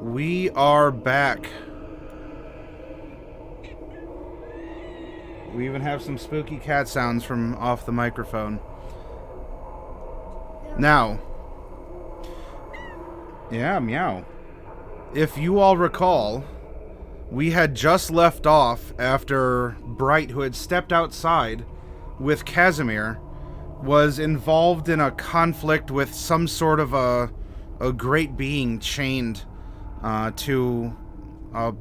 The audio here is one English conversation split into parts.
We are back. We even have some spooky cat sounds from off the microphone. Now, yeah, meow. If you all recall, we had just left off after Bright, who had stepped outside with Casimir, was involved in a conflict with some sort of a great being chained to a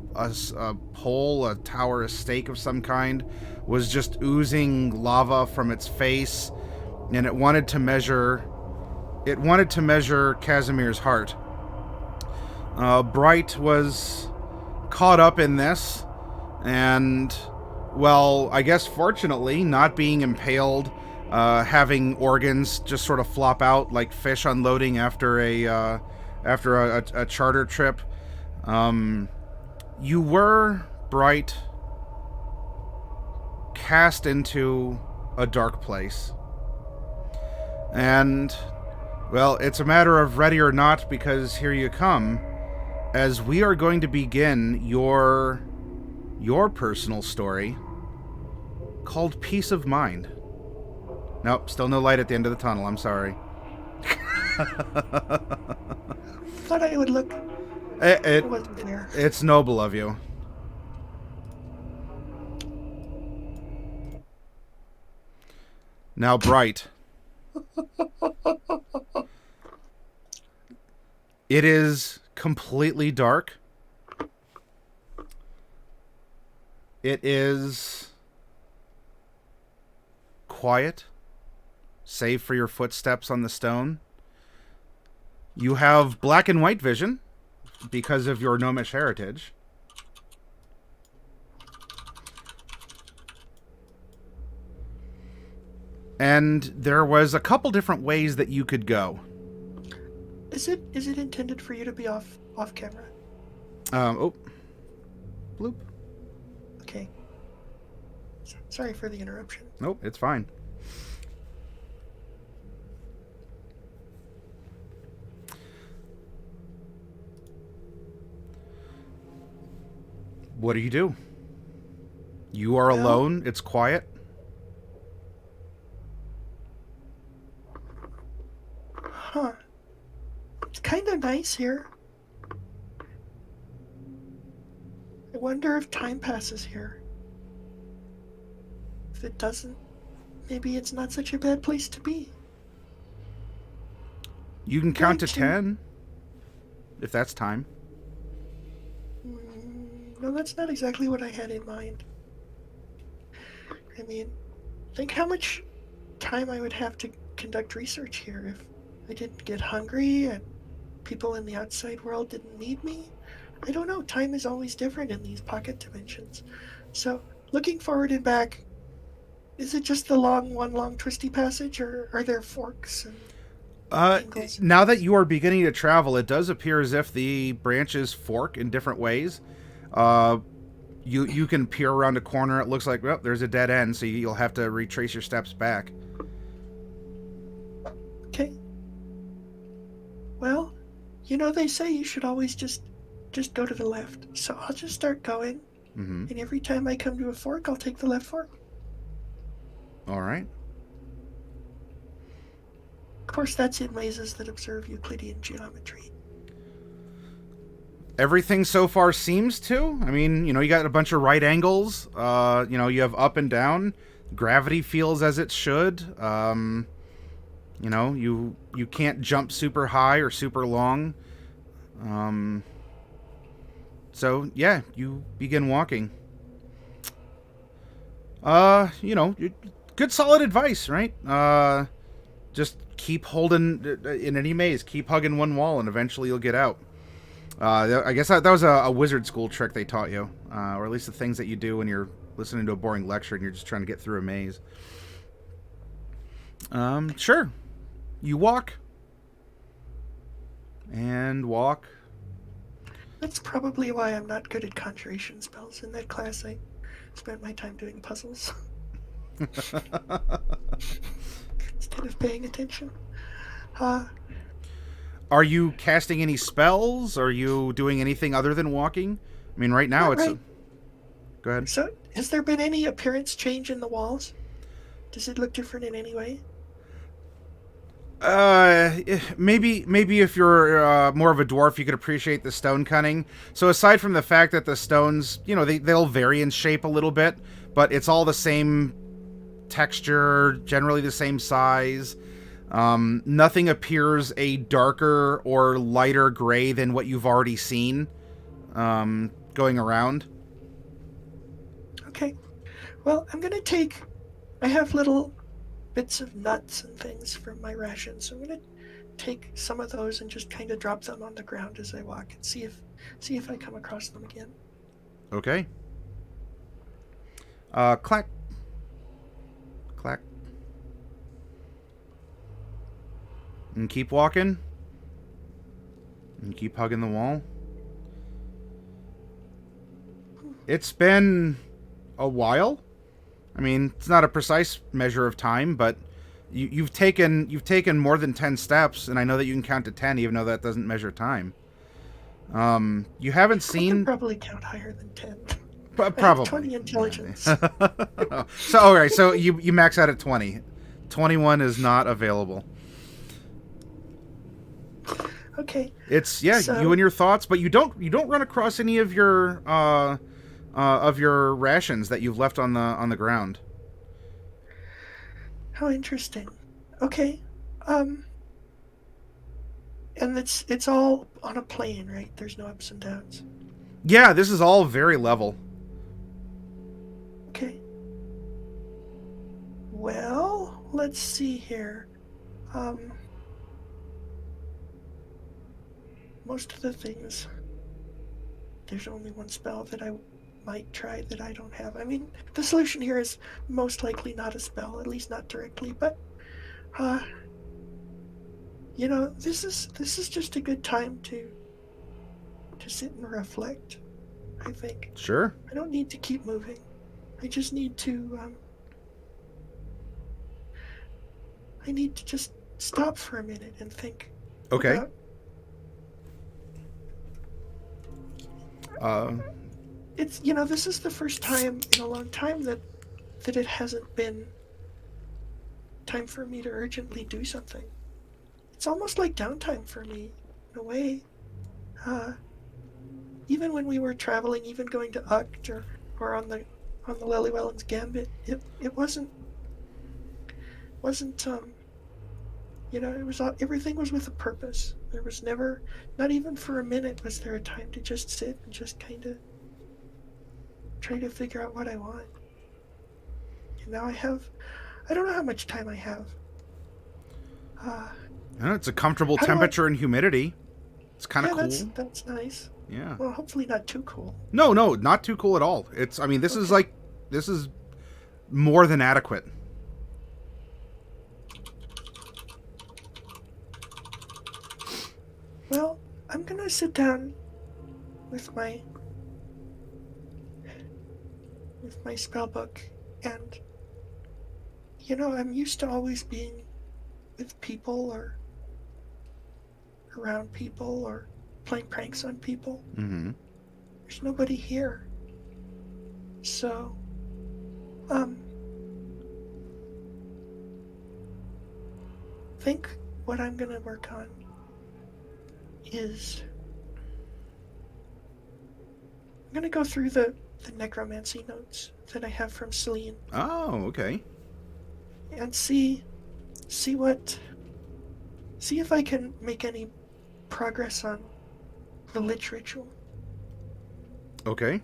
pole, a tower, a stake of some kind, was just oozing lava from its face, and it wanted to measure Casimir's heart. Bright was caught up in this, and, well, I guess fortunately, not being impaled, having organs just sort of flop out like fish unloading after a charter trip. You were, Bright, cast into a dark place. And, well, it's a matter of ready or not, because here you come, as we are going to begin your personal story called Peace of Mind. Nope, still no light at the end of the tunnel, I'm sorry. Thought I would look. It wasn't there. It's noble of you. Now, Bright. It is completely dark. It is quiet, save for your footsteps on the stone. You have black and white vision because of your gnomish heritage. And there was a couple different ways that you could go. Is it intended for you to be off camera? Oh. Bloop. Okay. Sorry for the interruption. Nope, it's fine. What do you do? You are alone. It's quiet. Huh. It's kind of nice here. I wonder if time passes here. If it doesn't, maybe it's not such a bad place to be. You can count to 10, if that's time. No, that's not exactly what I had in mind. I mean, think how much time I would have to conduct research here if I didn't get hungry and people in the outside world didn't need me. I don't know, time is always different in these pocket dimensions. So, looking forward and back, is it just the one long twisty passage, or are there forks and angles? Now that you are beginning to travel, it does appear as if the branches fork in different ways. You can peer around a corner. It looks like, well, there's a dead end, so you'll have to retrace your steps back. Okay. Well, you know, they say you should always just go to the left. So I'll just start going. Mm-hmm. And every time I come to a fork, I'll take the left fork. All right. Of course, that's in mazes that observe Euclidean geometry. Everything so far seems to. I mean, you got a bunch of right angles. You have up and down. Gravity feels as it should. You can't jump super high or super long. So, yeah, you begin walking. Good solid advice, right? Just keep holding, in any maze, keep hugging one wall and eventually you'll get out. I guess that was a wizard school trick they taught you. Or at least the things that you do when you're listening to a boring lecture and you're just trying to get through a maze. Sure. You walk. And walk. That's probably why I'm not good at conjuration spells. In that class, I spent my time doing puzzles. Instead of paying attention. Are you casting any spells? Are you doing anything other than walking? I mean, right now Not it's... right. Go ahead. So, has there been any appearance change in the walls? Does it look different in any way? Maybe if you're more of a dwarf, you could appreciate the stone cunning. So aside from the fact that the stones, they'll vary in shape a little bit, but it's all the same texture, generally the same size. Nothing appears a darker or lighter gray than what you've already seen going around. Okay. Well, I'm gonna take. I have little bits of nuts and things from my rations, so I'm gonna take some of those and just kind of drop them on the ground as I walk and see if I come across them again. Okay. Clack. Clack. And keep walking. And keep hugging the wall. It's been a while. I mean, it's not a precise measure of time, but you've taken more than 10 steps, and I know that you can count to 10, even though that doesn't measure time. You haven't I seen... can probably count higher than 10. Probably. I have 20 intelligence. So, alright, so you max out at 20. 21 is not available. Okay. It's, So, you and your thoughts, but you don't run across any of your rations that you've left on the ground. how interesting. Okay. And it's all on a plane, right? There's no ups and downs. Yeah, this is all very level. Okay. Well, let's see here. Most of the things, there's only one spell that I might try that I don't have. I mean, the solution here is most likely not a spell, at least not directly, but this is just a good time to sit and reflect, I think. Sure. I don't need to keep moving. I just need to I need to just stop for a minute and think. Okay. It's this is the first time in a long time that it hasn't been time for me to urgently do something. It's almost like downtime for me, in a way. Even when we were traveling, even going to Uct or on the Lillywellan's Gambit, it wasn't it was everything was with a purpose. There was never, not even for a minute, was there a time to just sit and just kind of try to figure out what I want. And now I don't know how much time I have. It's a comfortable temperature and humidity. It's kind of cool. That's nice. Yeah. Well, hopefully not too cool. No, not too cool at all. This is more than adequate. Well, I'm gonna sit down with my spell book, and I'm used to always being with people or around people or playing pranks on people. Mm-hmm. There's nobody here, so I think what I'm gonna work on is I'm gonna go through the necromancy notes that I have from Celine. Oh, okay. And see if I can make any progress on the lich ritual. Okay.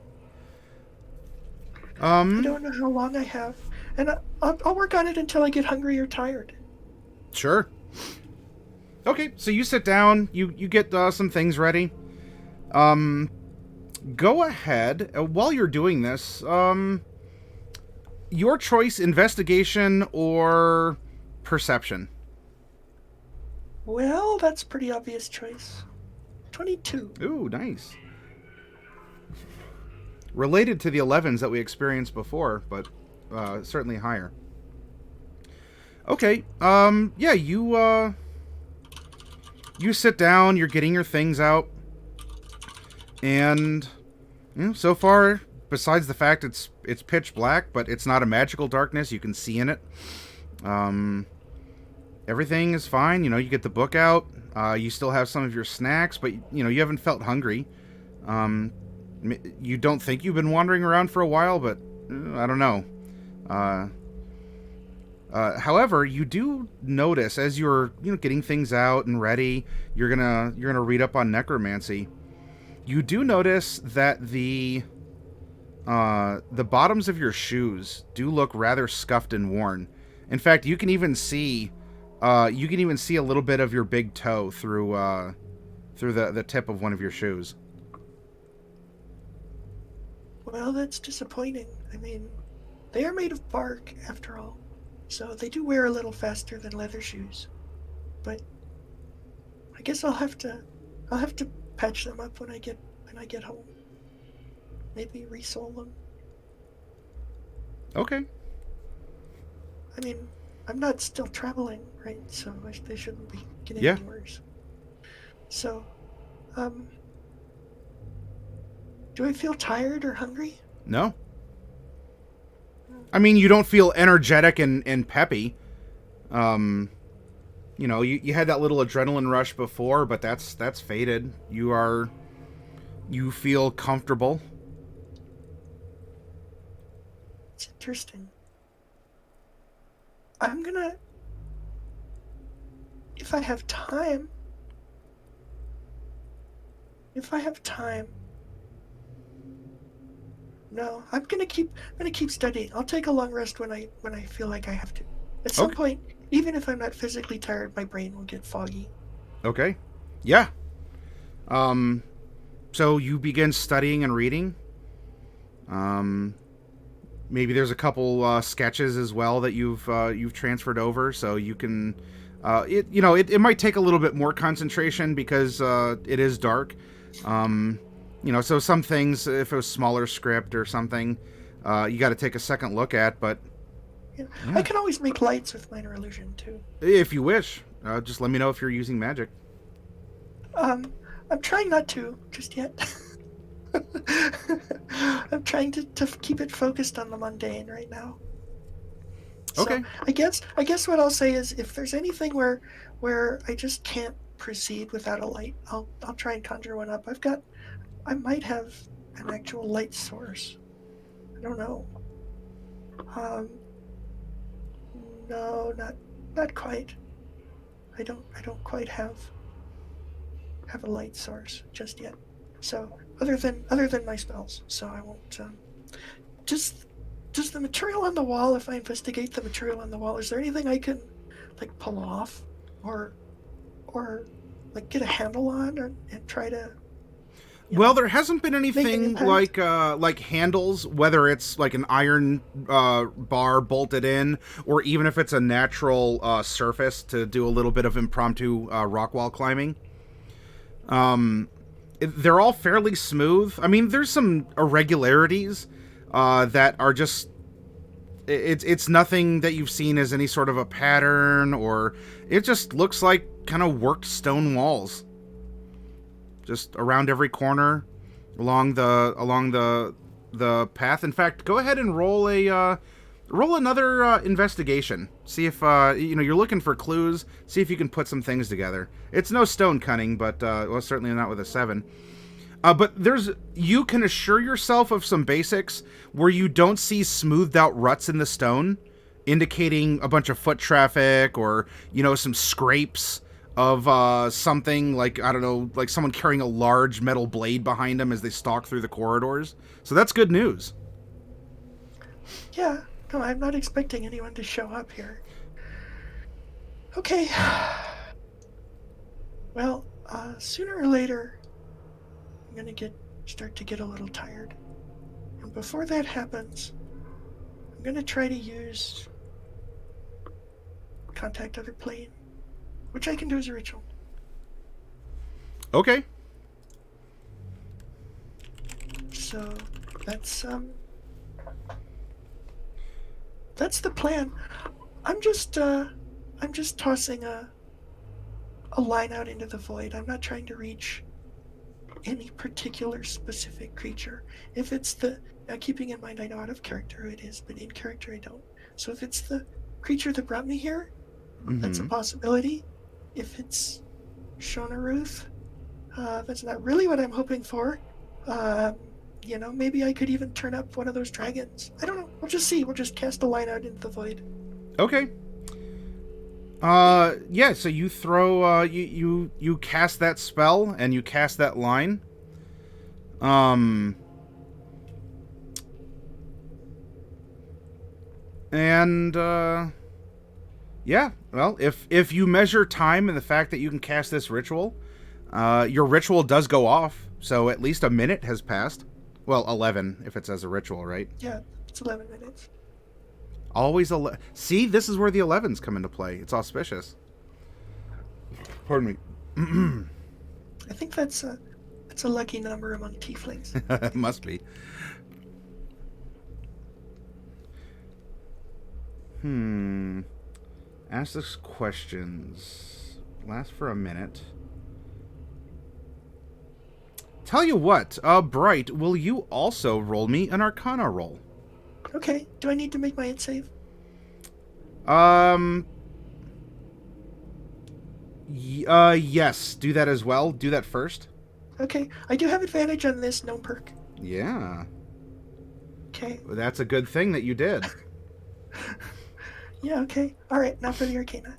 I don't know how long I have, and I'll work on it until I get hungry or tired. Sure. Okay, so you sit down, you get some things ready. Go ahead, while you're doing this, your choice, investigation or perception? Well, that's a pretty obvious choice. 22. Ooh, nice. Related to the 11s that we experienced before, but certainly higher. Okay, yeah, you sit down, you're getting your things out, and so far, besides the fact it's pitch black, but it's not a magical darkness, you can see in it. Everything is fine. You get the book out. You still have some of your snacks, but you haven't felt hungry. You don't think you've been wandering around for a while, but I don't know. However, you do notice as you're getting things out and ready, you're gonna read up on necromancy. You do notice that the bottoms of your shoes do look rather scuffed and worn. In fact, you can even see a little bit of your big toe through the tip of one of your shoes. Well, that's disappointing. I mean, they are made of bark, after all, so they do wear a little faster than leather shoes. But I guess I'll have to patch them up when I get home. Maybe resole them. Okay. I mean, I'm not still traveling, right? So they shouldn't be getting any worse. So, do I feel tired or hungry? No. I mean, you don't feel energetic and peppy. You had that little adrenaline rush before, but that's faded. You feel comfortable. It's interesting. I'm gonna, if I have time, no, I'm gonna keep studying. I'll take a long rest when I feel like I have to. At some point, even if I'm not physically tired, my brain will get foggy. Okay. Yeah. So you begin studying and reading. Maybe there's a couple sketches as well that you've transferred over, so you can. It might take a little bit more concentration because it is dark. So some things, if it was smaller script or something, you got to take a second look at. But yeah. I can always make lights with minor illusion too. If you wish, just let me know if you're using magic. I'm trying not to just yet. I'm trying to keep it focused on the mundane right now. So Okay. I guess what I'll say is if there's anything where I just can't proceed without a light, I'll try and conjure one up. I might have an actual light source. I don't know. No, not quite. I don't quite have a light source just yet. So other than my spells, so I won't. Does the material on the wall? If I investigate the material on the wall, is there anything I can like pull off, or like get a handle on, and try to? Well, there hasn't been anything like handles, whether it's like an iron bar bolted in, or even if it's a natural surface to do a little bit of impromptu rock wall climbing. They're all fairly smooth. I mean, there's some irregularities that are just... It's nothing that you've seen as any sort of a pattern, or it just looks like kind of worked stone walls. Just around every corner, along the path. In fact, go ahead and roll another investigation. See if you're looking for clues. See if you can put some things together. It's no stone cunning, but certainly not with a 7. But you can assure yourself of some basics where you don't see smoothed out ruts in the stone, indicating a bunch of foot traffic or some scrapes of something like, I don't know, like someone carrying a large metal blade behind them as they stalk through the corridors. So that's good news. Yeah, no, I'm not expecting anyone to show up here. Okay. Well, sooner or later, I'm gonna start to get a little tired. And before that happens, I'm gonna try to use Contact Other Plane, which I can do as a ritual. Okay. So that's the plan. I'm just tossing a a line out into the void. I'm not trying to reach any particular specific creature. If it's the, now keeping in mind I know out of character who it is, but in character I don't. So if it's the creature that brought me here, that's a possibility. If it's Shona Ruth, that's not really what I'm hoping for. Maybe I could even turn up one of those dragons. I don't know. We'll just see. We'll just cast a line out into the void. Okay. Yeah, so you throw, you cast that spell, and you cast that line. Yeah, well, if you measure time and the fact that you can cast this ritual, your ritual does go off, so at least a minute has passed. Well, 11, if it's as a ritual, right? Yeah, it's 11 minutes. Always 11. See, this is where the 11s come into play. It's auspicious. Pardon me. I think that's a lucky number among tieflings. It must be. Ask us questions. Last for a minute. Tell you what, Bright, will you also roll me an Arcana roll? Okay. Do I need to make my int save? Yes. Do that as well. Do that first. Okay. I do have advantage on this gnome perk. Yeah. Okay. Well, that's a good thing that you did. Yeah, okay. All right, now for the Arcana.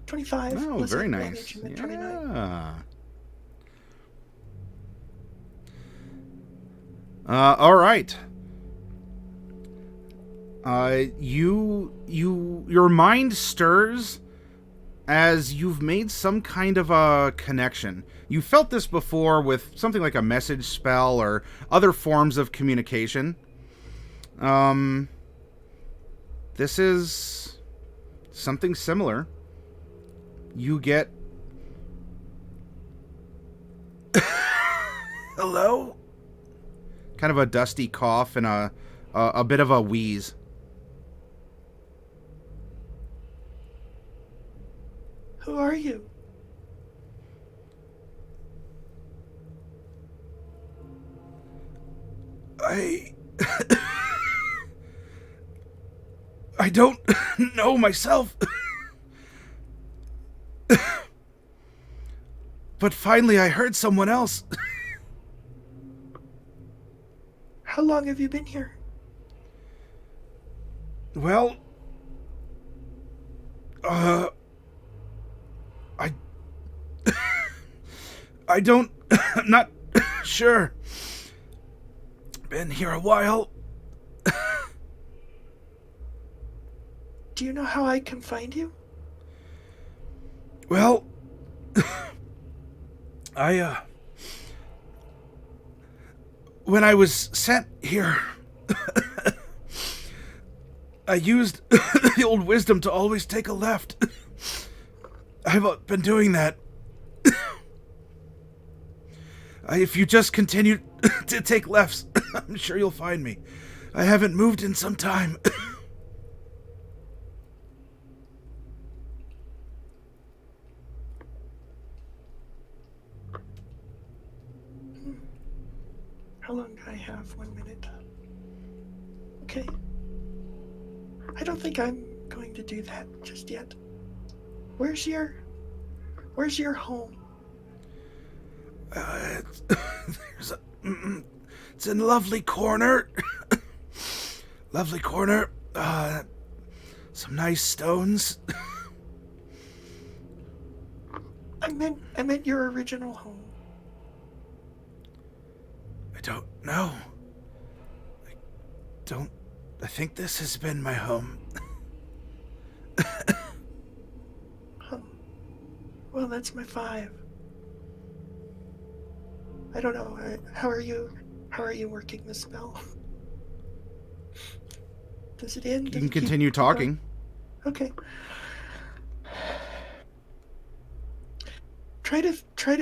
25. Oh, very nice. Yeah. 29. All right. Your mind stirs as you've made some kind of a connection. You felt this before with something like a message spell or other forms of communication. This is something similar. You get... Hello? Kind of a dusty cough and a bit of a wheeze. Who are you? I don't know myself. But finally I heard someone else. How long have you been here? Well, I don't, I'm not sure. Been here a while. Do you know how I can find you? Well, when I was sent here, I used the old wisdom to always take a left. I've been doing that. If you just continue to take lefts, I'm sure you'll find me. I haven't moved in some time. How long do I have? 1 minute. Okay. I don't think I'm going to do that just yet. Where's your home? It's in Lovely Corner. Lovely Corner. Some nice stones. I meant your original home. I don't know. I think this has been my home. Well, that's my 5. I don't know. How are you working the spell? Does it end? You can continue talking. Okay. Try to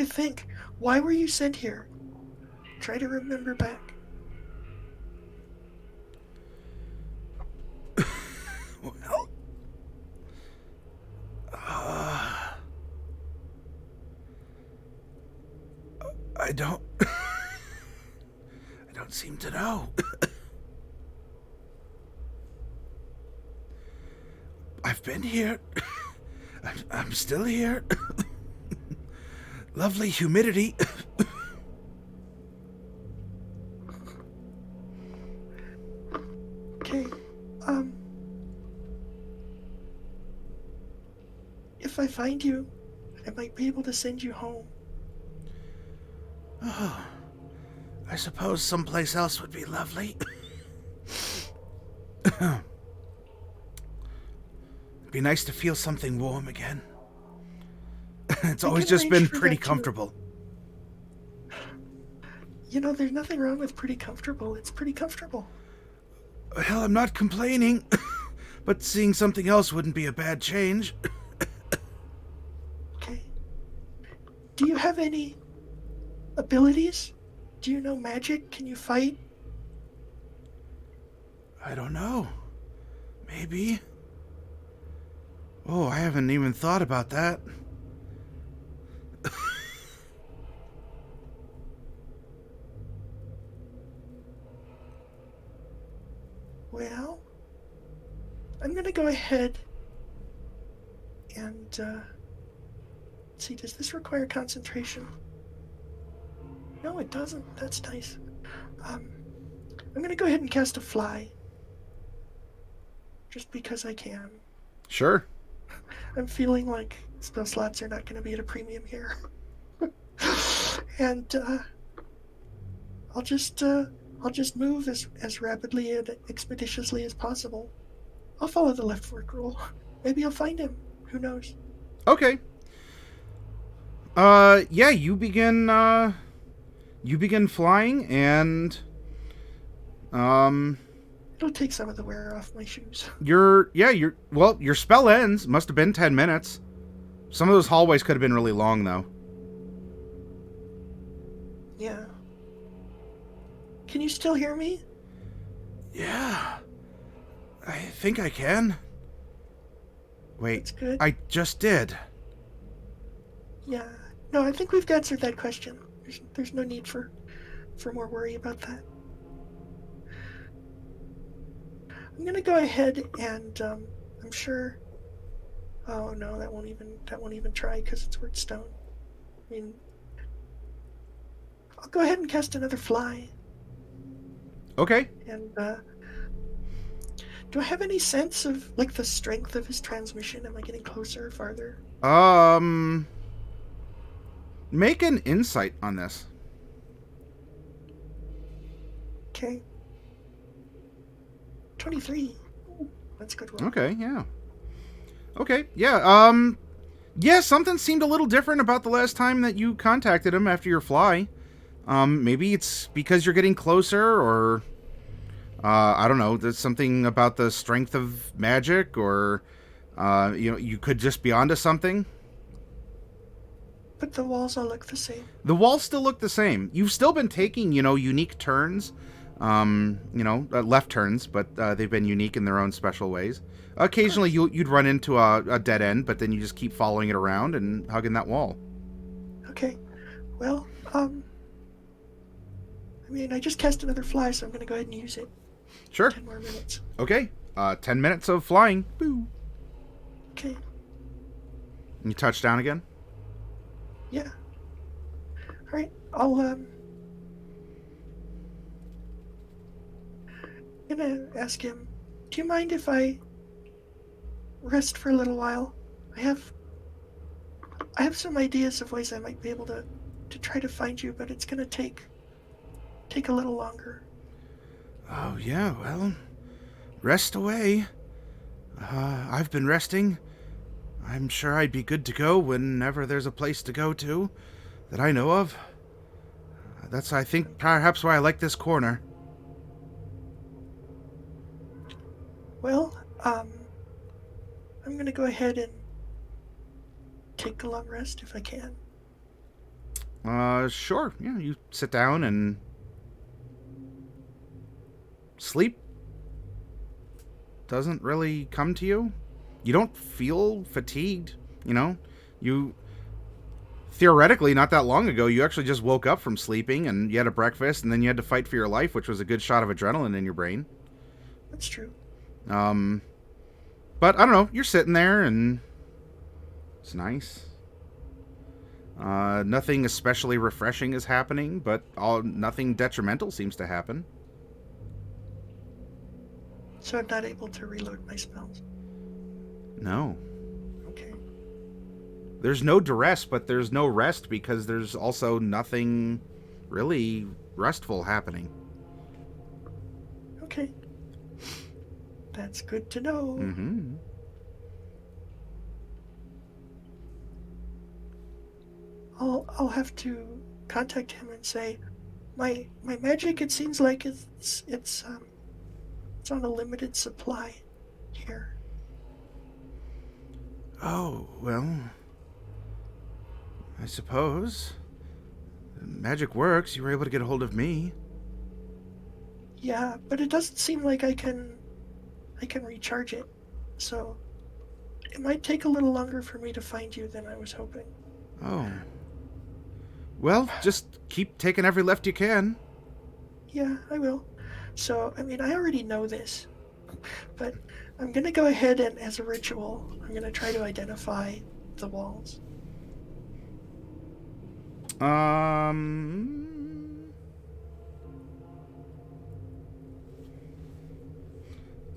think. Why were you sent here? Try to remember back. Well, I don't... I don't seem to know. I've been here. I'm still here. Lovely humidity. Okay, if I find you, I might be able to send you home. Oh, I suppose someplace else would be lovely. It'd be nice to feel something warm again. It's always just been pretty comfortable. You know, there's nothing wrong with pretty comfortable. It's pretty comfortable. Well, I'm not complaining, but seeing something else wouldn't be a bad change. Okay. Do you have any abilities? Do you know magic? Can you fight? I don't know. Maybe. Oh, I haven't even thought about that. Well, I'm gonna go ahead and, let's see, does this require concentration? No, it doesn't. That's nice. I'm gonna go ahead and cast a fly. Just because I can. Sure. I'm feeling like spell slots are not gonna be at a premium here. And, I'll just move as rapidly and expeditiously as possible. I'll follow the left fork rule. Maybe I'll find him. Who knows? Okay. Yeah, you begin flying and, It'll take some of the wear off my shoes. your spell ends. Must have been 10 minutes. Some of those hallways could have been really long, though. Yeah. Can you still hear me? Yeah. I think I can. Wait, That's good. I just did. Yeah. No, I think we've answered that question. There's no need for more worry about that. I'm gonna go ahead and I'm sure. Oh no, that won't even try because it's word stone. I mean, I'll go ahead and cast another fly. Okay. And do I have any sense of like the strength of his transmission? Am I getting closer or farther? Make an insight on this. Okay. 23. Ooh, that's a good roll. Okay, yeah. Okay, yeah, yeah, something seemed a little different about the last time that you contacted him after your fly. Maybe it's because you're getting closer, or, I don't know, there's something about the strength of magic, or, you could just be onto something. But the walls all look the same. The walls still look the same. You've still been taking, unique turns, left turns, but they've been unique in their own special ways. Occasionally, you'd run into a dead end, but then you just keep following it around and hugging that wall. Okay. Well, I mean, I just cast another fly, so I'm going to go ahead and use it. Sure. 10 more minutes. Okay. 10 minutes of flying. Boo. Okay. And you touch down again? Yeah. All right. I'll gonna ask him, do you mind if I rest for a little while? I have some ideas of ways I might be able to try to find you, but it's gonna take a little longer. Oh, yeah, well, rest away. I've been resting. I'm sure I'd be good to go whenever there's a place to go to that I know of. That's, I think, perhaps why I like this corner. Well, I'm gonna go ahead and take a long rest if I can. Sure. Yeah, you sit down and sleep doesn't really come to you. You don't feel fatigued, you theoretically, not that long ago, you actually just woke up from sleeping and you had a breakfast and then you had to fight for your life, which was a good shot of adrenaline in your brain. That's true. But I don't know. You're sitting there and it's nice. Nothing especially refreshing is happening, but nothing detrimental seems to happen. So I'm not able to reload my spells. No. Okay. There's no duress, but there's no rest because there's also nothing really restful happening. Okay. That's good to know. Mm-hmm. I'll have to contact him and say, my magic. It seems like it's on a limited supply here. Oh, well, I suppose. Magic works. You were able to get a hold of me. Yeah, but it doesn't seem like I can recharge it. So it might take a little longer for me to find you than I was hoping. Oh. Well, just keep taking every left you can. Yeah, I will. So, I mean, I already know this, but I'm going to go ahead and, as a ritual, I'm going to try to identify the walls.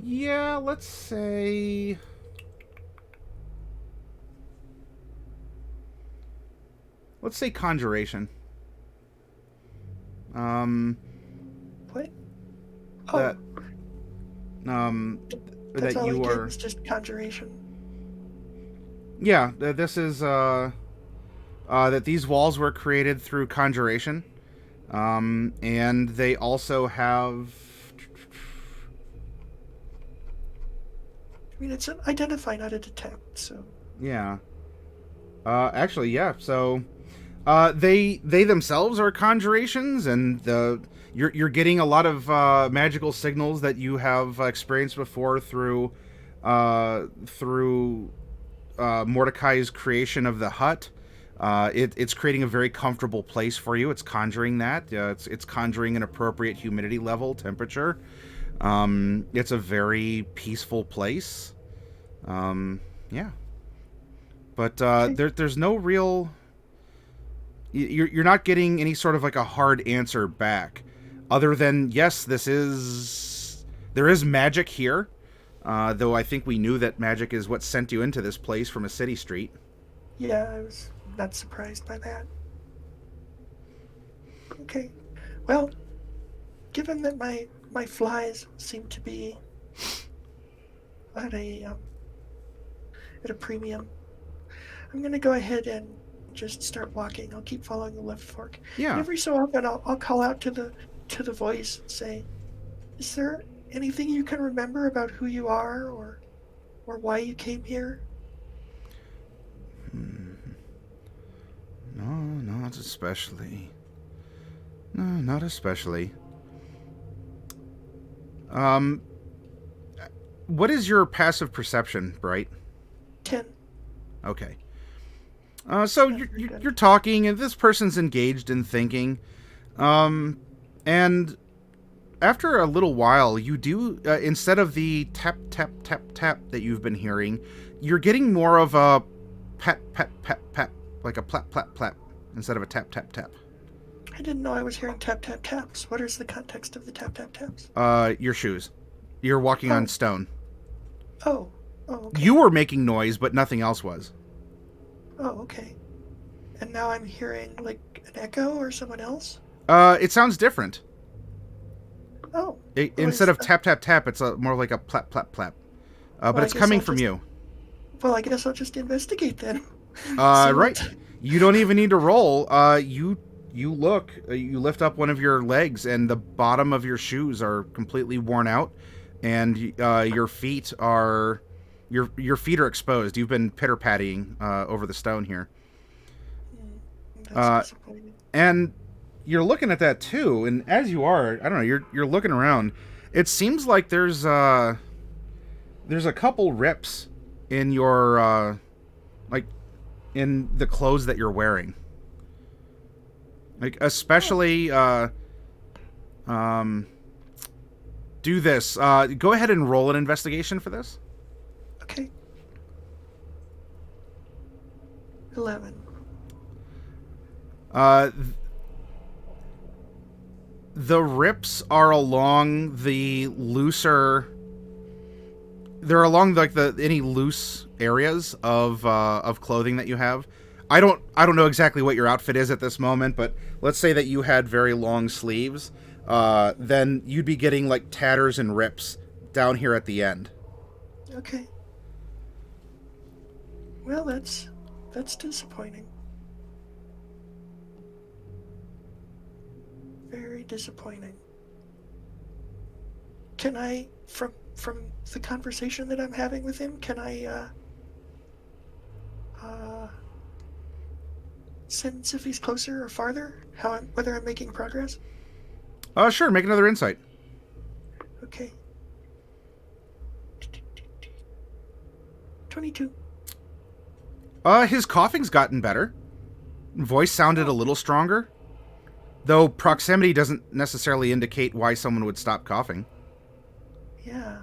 Yeah, let's say... Let's say conjuration. What? Oh, That... that's that all you I get are... is just conjuration. Yeah, this is, that these walls were created through conjuration. And they also have... I mean, it's an identify, not a detect, so... Yeah. Actually, yeah, so... they themselves are conjurations, and you're getting a lot of magical signals that you have experienced before through Mordecai's creation of the hut. It's creating a very comfortable place for you. It's conjuring that. It's conjuring an appropriate humidity level, temperature. It's a very peaceful place. Yeah. But Okay. there's no real... You're not getting any sort of like a hard answer back, other than yes, there is magic here, though I think we knew that magic is what sent you into this place from a city street. Yeah, I was not surprised by that. Okay. Well, given that my flies seem to be at a premium, I'm gonna go ahead and just start walking. I'll keep following the left fork. Yeah. And every so often, I'll call out to the voice and say, "Is there anything you can remember about who you are, or why you came here?" No, not especially. No, not especially. What is your passive perception, Bright? 10. Okay. So you're talking, and this person's engaged in thinking, and after a little while, you do instead of the tap tap tap tap that you've been hearing, you're getting more of a pat pat pat pat, like a plap plap plap, instead of a tap tap tap. I didn't know I was hearing tap tap taps. What is the context of the tap tap taps? Your shoes. You're walking on stone. Oh. Oh, okay. You were making noise, but nothing else was. Oh, okay. And now I'm hearing like an echo or someone else? It sounds different. Oh. Instead of tap tap tap, it's more like a plap plap plap. But it's coming from you. Well, I guess I'll just investigate then. Right. You don't even need to roll. You look. You lift up one of your legs, and the bottom of your shoes are completely worn out, and your feet are exposed. You've been pitter patting over the stone here. That's disappointing. And you're looking at that too. And as you are, I don't know. You're looking around. It seems like there's a couple rips in your like in the clothes that you're wearing. Like, especially, do this. Go ahead and roll an investigation for this. Okay. 11. The rips are along the looser. They're along like any loose areas of clothing that you have. I don't know exactly what your outfit is at this moment, but let's say that you had very long sleeves. Then you'd be getting like tatters and rips down here at the end. Okay. Well, that's disappointing. Very disappointing. Can I, from the conversation that I'm having with him, can I sense if he's closer or farther? Whether I'm making progress? Sure. Make another insight. Okay. 22. His coughing's gotten better. Voice sounded a little stronger. Though proximity doesn't necessarily indicate why someone would stop coughing. Yeah.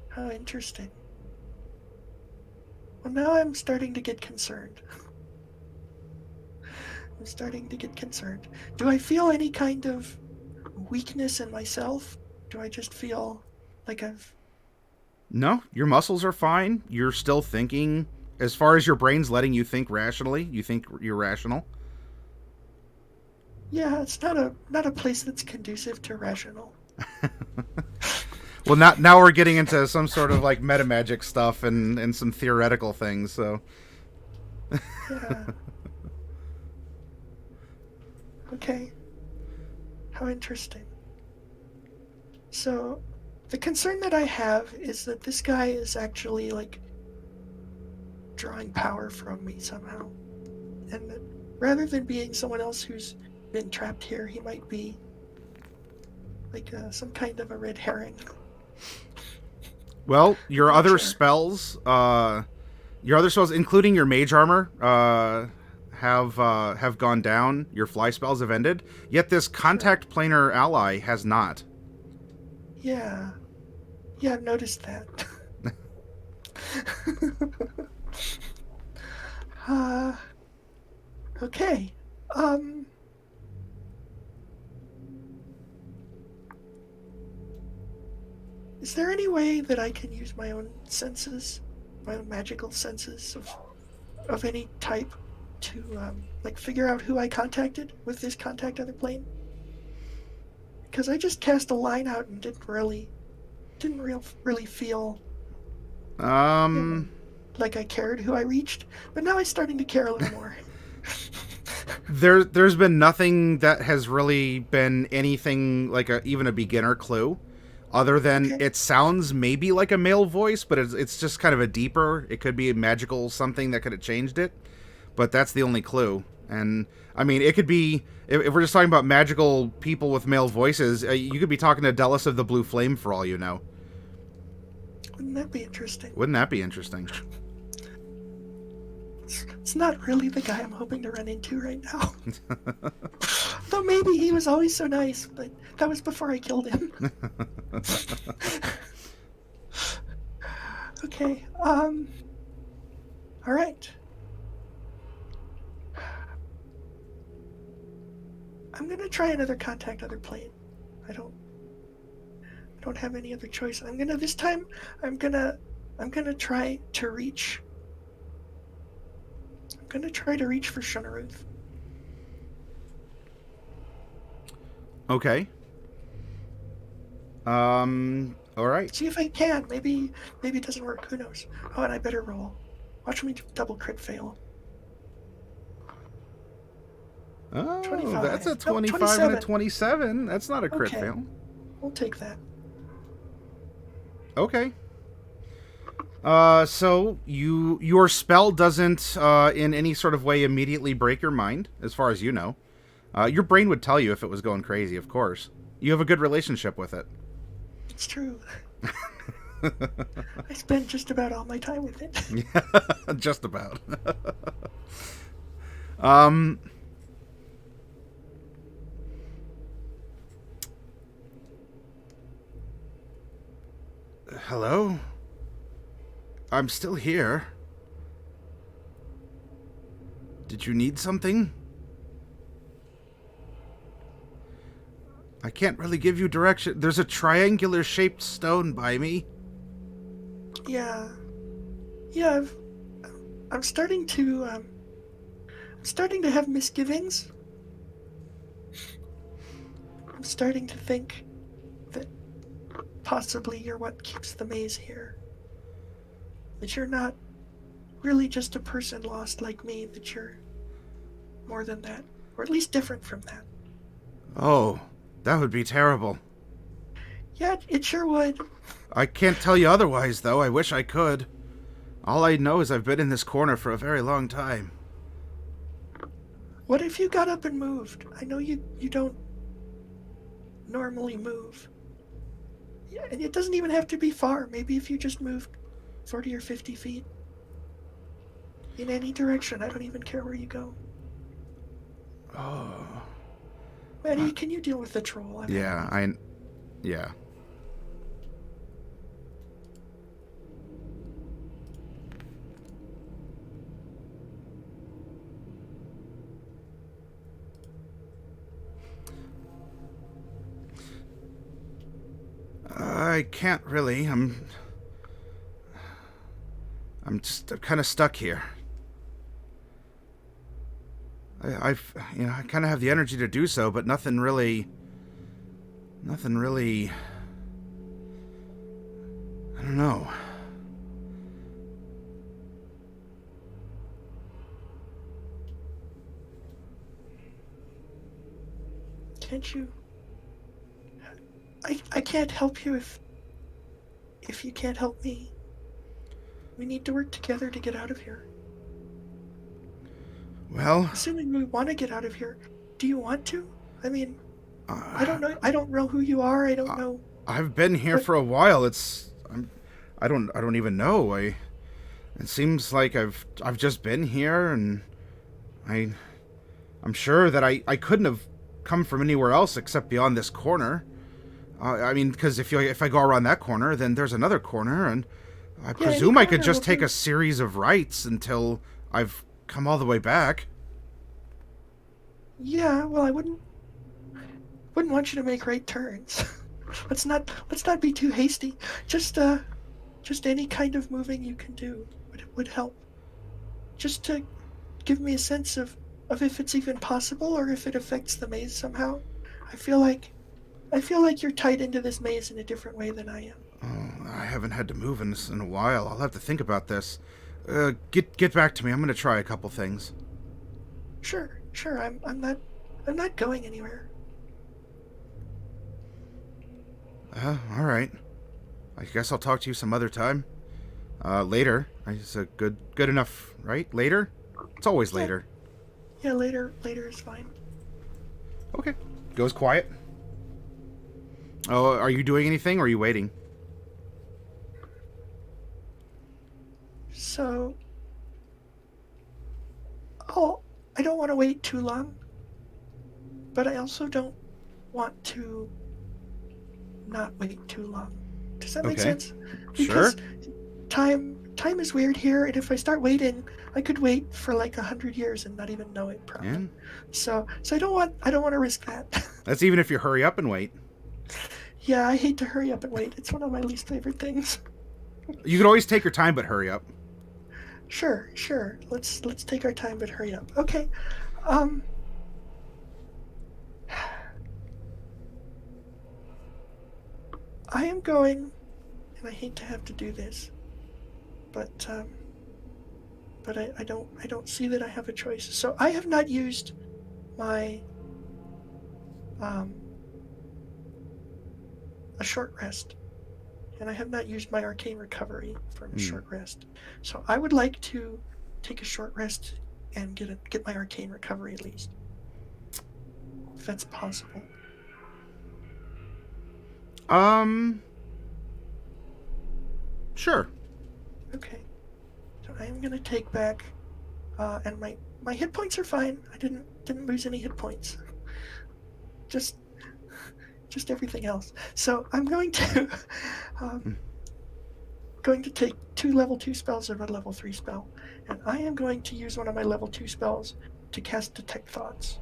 How interesting. Well, now I'm starting to get concerned. I'm starting to get concerned. Do I feel any kind of weakness in myself? Do I just feel like I've... No, your muscles are fine. You're still thinking. As far as your brain's letting you think rationally, you think you're rational. Yeah, it's not a place that's conducive to rational. Well, now we're getting into some sort of like meta magic stuff and some theoretical things. So, Yeah. Okay. How interesting. So, the concern that I have is that this guy is actually like drawing power from me somehow, and that rather than being someone else who's been trapped here, he might be like some kind of a red herring. well, your other Sure. spells, including your mage armor, have gone down. Your fly spells have ended. Yet this contact planar ally has not. Yeah. Yeah, I've noticed that. uh, okay. Is there any way that I can use my own senses, my own magical senses of any type to like figure out who I contacted with this contact other plane? Because I just cast a line out and didn't really feel like I cared who I reached, but now I'm starting to care a little more. There's been nothing that has really been anything like even a beginner clue, other than Okay. it sounds maybe like a male voice, but it's just kind of a deeper. It could be a magical something that could have changed it, but that's the only clue. And I mean, it could be if we're just talking about magical people with male voices, you could be talking to Delis of the Blue Flame for all you know. Wouldn't that be interesting? Wouldn't that be interesting? It's not really the guy I'm hoping to run into right now. Though maybe he was always so nice, but that was before I killed him. Okay, alright. I'm gonna try another contact other plane. I don't have any other choice. I'm gonna try to reach. I'm gonna try to reach for Shunnaruth. Okay. All right. See if I can. Maybe it doesn't work. Who knows? Oh, and I better roll. Watch me double crit fail. Oh, 25. that's a Nope, 25 and 27. a 27. That's not a crit Okay. fail. We'll take that. Okay. So your spell doesn't in any sort of way immediately break your mind, as far as you know. Your brain would tell you if it was going crazy, of course. You have a good relationship with it. It's true. I spent just about all my time with it. Just about. Um. Hello? I'm still here. Did you need something? I can't really give you direction. There's a triangular shaped stone by me. Yeah. Yeah, I'm starting to have misgivings. I'm starting to think that possibly you're what keeps the maze here. That you're not really just a person lost like me, that you're more than that. Or at least different from that. Oh, that would be terrible. Yeah, it sure would. I can't tell you otherwise, though. I wish I could. All I know is I've been in this corner for a very long time. What if you got up and moved? I know you don't normally move. Yeah, and it doesn't even have to be far. Maybe if you just moved 40 or 50 feet in any direction. I don't even care where you go. Oh. Maddie, can you deal with the troll? Yeah. I can't really. I'm just kind of stuck here. I kind of have the energy to do so, but nothing really. I don't know. Can't you? I can't help you if you can't help me. We need to work together to get out of here. Well, Assuming we want to get out of here, do you want to? I mean, I uh, don't know. I don't know who you are. I don't know. I've been here But for a while. I don't even know. It seems like I've just been here, and I, I'm sure that I couldn't have come from anywhere else except beyond this corner. I mean, because if I go around that corner, then there's another corner, and I yeah, any presume I could corner will just take do. a series of rights until I've come all the way back. Yeah, well, I wouldn't want you to make right turns. let's not be too hasty. Just any kind of moving you can do would help. Just to give me a sense of if it's even possible or if it affects the maze somehow. I feel like you're tied into this maze in a different way than I am. Oh, I haven't had to move in a while. I'll have to think about this. Get back to me. I'm gonna try a couple things. Sure. I'm not going anywhere. All right. I guess I'll talk to you some other time. Later. It's a good enough, right? Later? It's always Yeah, later. yeah. Later is fine. Okay. Goes quiet. Oh, are you doing anything or are you waiting? So, oh, I don't want to wait too long, but I also don't want to not wait too long. Does that make Okay. sense? Sure. Because time is weird here, and if I start waiting, I could wait for like 100 years and not even know it probably. Yeah. So I don't want to risk that. That's even if you hurry up and wait. Yeah, I hate to hurry up and wait. It's one of my least favorite things. You can always take your time, but hurry up. Sure. Let's take our time, but hurry up. Okay. Um. I am going, and I hate to have to do this, but I don't see that I have a choice. So I have not used my um a short rest, and I have not used my arcane recovery from a Hmm. short rest. So I would like to take a short rest and get my arcane recovery at least, if that's possible. Um. Sure. Okay. So I am gonna take back, and my hit points are fine. I didn't lose any hit points. Just everything else. So I'm going to take 2 level 2 spells of a level 3 spell, and I am going to use one of my level 2 spells to cast Detect Thoughts.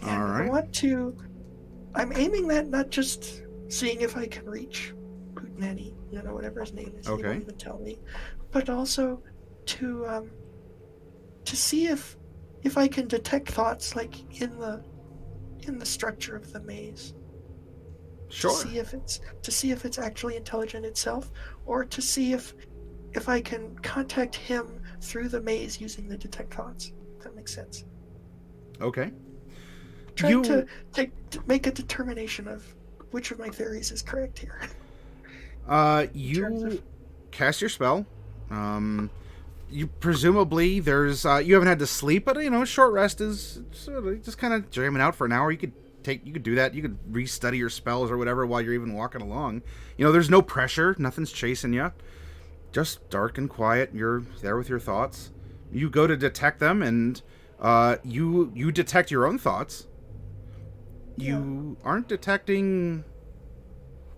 And All right. I'm aiming that not just seeing if I can reach Hootenanny, whatever his name is, he won't even tell me, but also to see if I can detect thoughts like in the structure of the maze. Sure. To see if it's actually intelligent itself, or to see if I can contact him through the maze using the detect thoughts. If that makes sense. Okay. Trying to make a determination of which of my theories is correct here. You cast your spell. You presumably you haven't had to sleep, but short rest is sort of just kind of jamming out for an hour. You could do that. You could restudy your spells or whatever while you're even walking along. There's no pressure. Nothing's chasing you. Just dark and quiet. You're there with your thoughts. You go to detect them, and you detect your own thoughts. You aren't detecting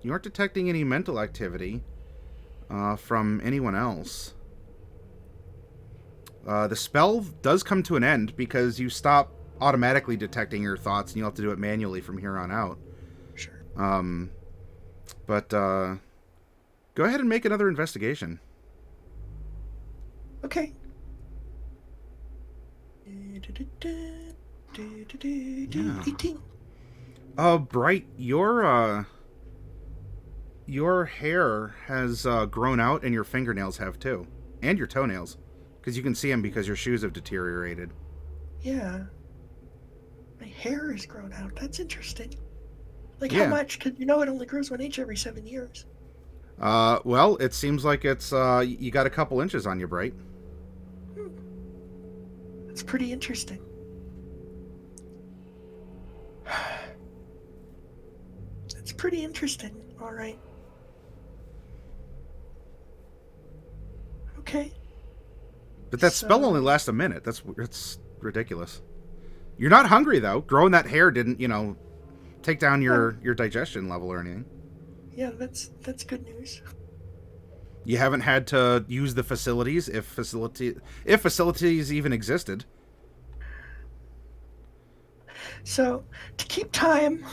any mental activity from anyone else. The spell does come to an end because you stop automatically detecting your thoughts, and you'll have to do it manually from here on out. Sure. But go ahead and make another investigation. Okay. 18. Bright, your hair has grown out, and your fingernails have too, and your toenails, because you can see them because your shoes have deteriorated. Yeah. My hair has grown out. That's interesting. Like Yeah. how much? Because it only grows 1 inch every 7 years. Well, it seems like it's you got a couple inches on you, Bright. That's pretty interesting. That's pretty interesting. All right. Okay. But that spell only lasts a minute. That's ridiculous. You're not hungry though. Growing that hair didn't, take down your digestion level or anything. Yeah, that's good news. You haven't had to use the facilities if facilities even existed. So, to keep time,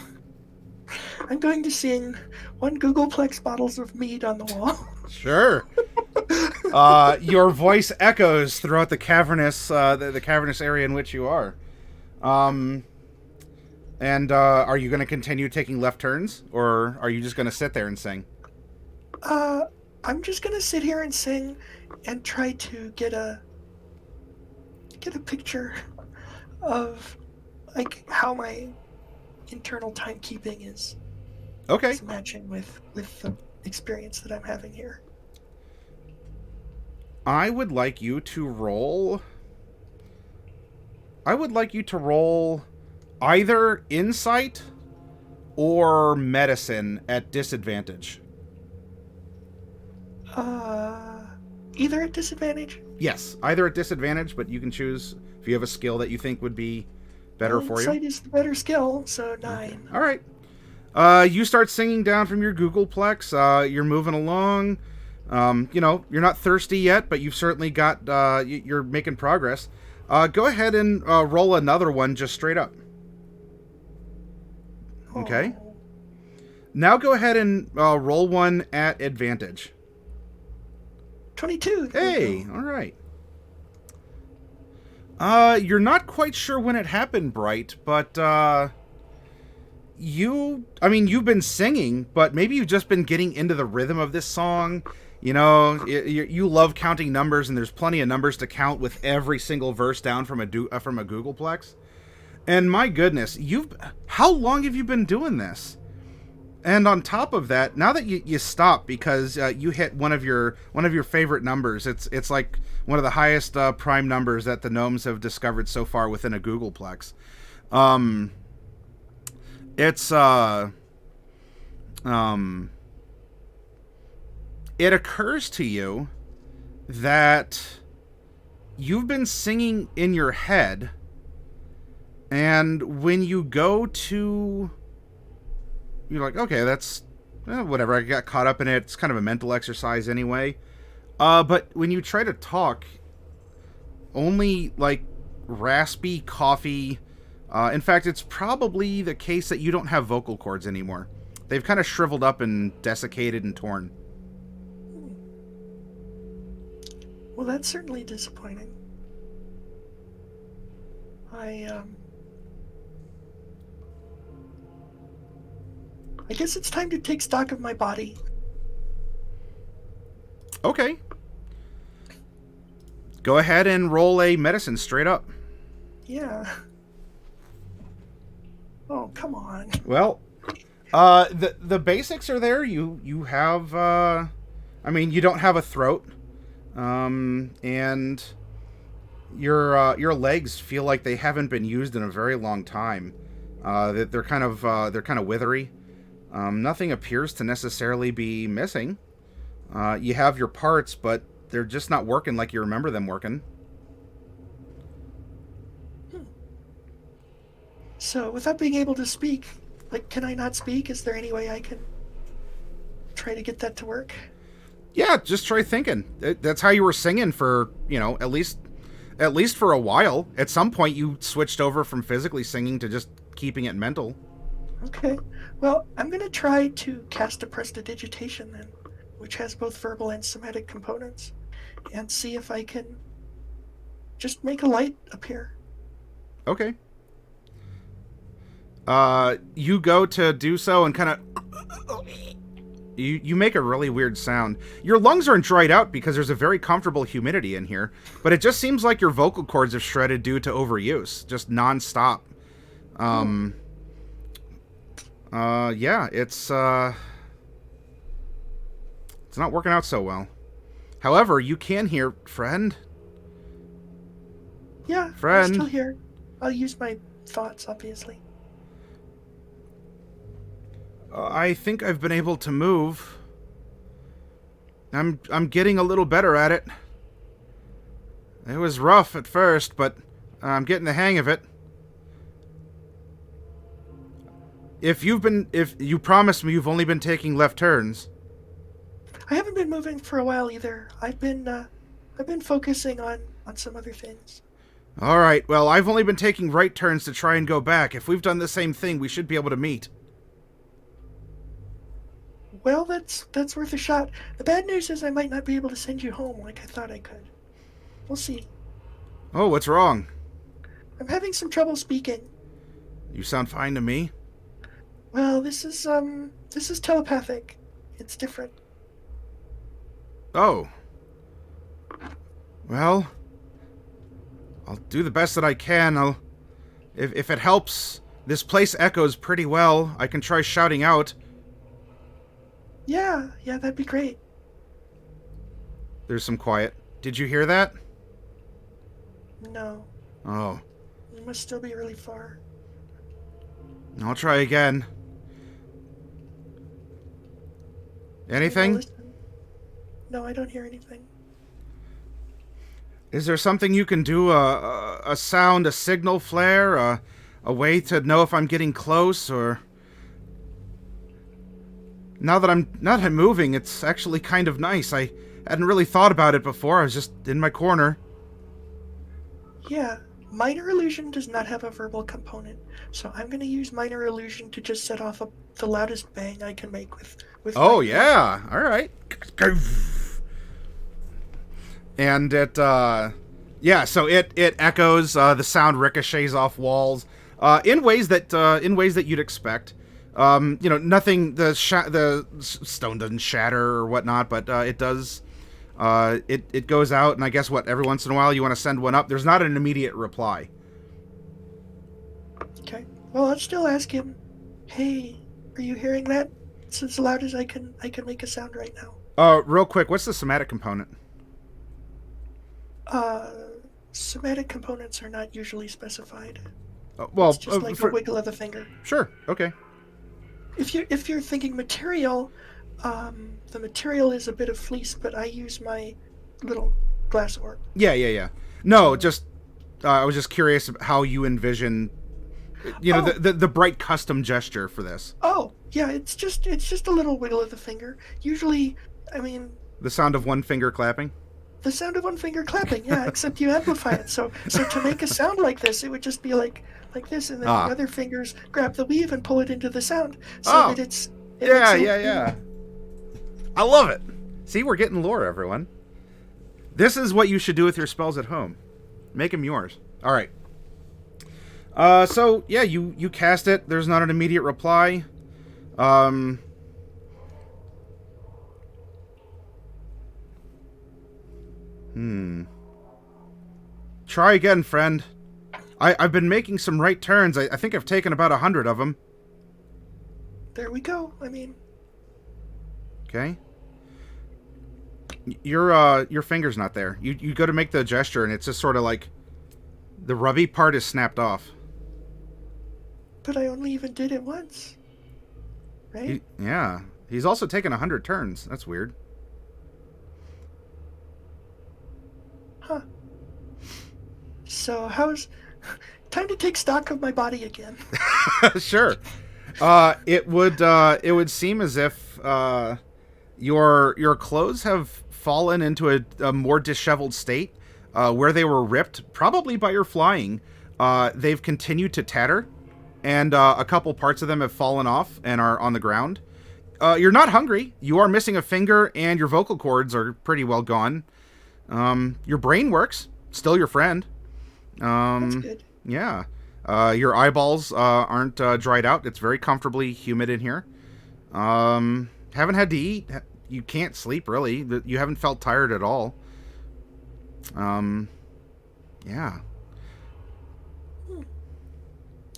I'm going to sing 1 Googleplex bottles of mead on the wall. Sure. Your voice echoes throughout the cavernous the cavernous area in which you are. And are you going to continue taking left turns, or are you just going to sit there and sing? I'm just going to sit here and sing and try to get a picture of like how my internal timekeeping is. Okay. Is matching with the experience that I'm having here. I would like you to roll either insight or medicine at disadvantage. Either at disadvantage? Yes, either at disadvantage, but you can choose if you have a skill that you think would be better for you. Insight is the better skill, so 9. Okay. All right. You start singing down from your Googleplex. You're moving along. You're not thirsty yet, but you've certainly got, you're making progress. Go ahead and roll another one just straight up. Okay. Now go ahead and roll one at advantage. 22. Hey, all right. You're not quite sure when it happened, Bright, but you've been singing, but maybe you've just been getting into the rhythm of this song. You love counting numbers, and there's plenty of numbers to count with every single verse down from a Googleplex. And my goodness, how long have you been doing this? And on top of that, now that you stop because you hit one of your favorite numbers, it's like one of the highest prime numbers that the gnomes have discovered so far within a Googleplex. It occurs to you that you've been singing in your head, and when you go to... You're like, okay, that's... whatever, I got caught up in it. It's kind of a mental exercise anyway. But when you try to talk, only, like, raspy, coffee... in fact, it's probably the case that you don't have vocal cords anymore. They've kind of shriveled up and desiccated and torn. Well, that's certainly disappointing. I guess it's time to take stock of my body. Okay. Go ahead and roll a medicine straight up. Yeah. Oh, come on. Well, the basics are there. You have, I mean, you don't have a throat, and your legs feel like they haven't been used in a very long time. They're kind of withery. Nothing appears to necessarily be missing. You have your parts, but they're just not working like you remember them working. So, without being able to speak, like, can I not speak? Is there any way I can try to get that to work? Yeah, just try thinking. That's how you were singing for, at least for a while. At some point, you switched over from physically singing to just keeping it mental. Okay. Well, I'm going to try to cast a prestidigitation then, which has both verbal and somatic components, and see if I can just make a light appear. Okay. You go to do so and kind of... You make a really weird sound. Your lungs aren't dried out because there's a very comfortable humidity in here, but it just seems like your vocal cords have shredded due to overuse, just non-stop. Yeah, it's not working out so well. However, you can hear, friend. Yeah, friend. I'm still here. I'll use my thoughts, obviously. I think I've been able to move. I'm getting a little better at it. It was rough at first, but I'm getting the hang of it. If you promised me you've only been taking left turns. I haven't been moving for a while either. I've been focusing on some other things. All right. Well, I've only been taking right turns to try and go back. If we've done the same thing, we should be able to meet. Well, that's worth a shot. The bad news is I might not be able to send you home like I thought I could. We'll see. Oh, what's wrong? I'm having some trouble speaking. You sound fine to me. Well, this is telepathic. It's different. Oh. Well, I'll do the best that I can. If it helps, this place echoes pretty well. I can try shouting out. Yeah, that'd be great. There's some quiet. Did you hear that? No. Oh. It must still be really far. I'll try again. Anything? No, I don't hear anything. Is there something you can do? A sound, a signal flare, a way to know if I'm getting close, or... Now that I'm moving, it's actually kind of nice. I hadn't really thought about it before. I was just in my corner. Yeah, minor illusion does not have a verbal component, so I'm going to use minor illusion to just set off the loudest bang I can make with. Oh yeah, all right. And it, so it echoes. The sound ricochets off walls, in ways that you'd expect. Nothing. The stone doesn't shatter or whatnot, but it does. It goes out, and I guess every once in a while you want to send one up. There's not an immediate reply. Okay. Well, I'll still ask him. Hey, are you hearing that? It's as loud as I can make a sound right now. Real quick, what's the somatic component? Somatic components are not usually specified. Well, it's just like a wiggle of the finger. Sure. Okay. If you're thinking material, the material is a bit of fleece, but I use my little glass orb. Yeah. No, just I was just curious how you envision, Oh, the bright custom gesture for this. oh, yeah. It's just a little wiggle of the finger. Usually, I mean, The sound of one finger clapping. the sound of one finger clapping. Yeah, except you amplify it. So to make a sound like this, it would just be like this, and then Ah. the other fingers grab the weave and pull it into the sound, so Oh. that it Yeah, makes yeah, yeah. I love it. See, we're getting lore, everyone. This is what you should do with your spells at home. Make them yours. All right. So yeah, you cast it. There's not an immediate reply. Try again, friend. I've been making some right turns. I think I've taken about 100 of them. There we go. I mean, Okay. Your finger's not there. You go to make the gesture, and it's just sort of like the rubby part is snapped off. but I only even did it once, right? Yeah. He's also taken 100 turns. That's weird. Huh. So how's time to take stock of my body again? Sure. It would seem as if your clothes have fallen into a more disheveled state, where they were ripped, probably by your flying. They've continued to tatter, and a couple parts of them have fallen off and are on the ground. You're not hungry. You are missing a finger, and your vocal cords are pretty well gone. Your brain works. Still your friend. That's good. Yeah. Your eyeballs aren't dried out. It's very comfortably humid in here. Haven't had to eat. You can't sleep, really. You haven't felt tired at all. Yeah.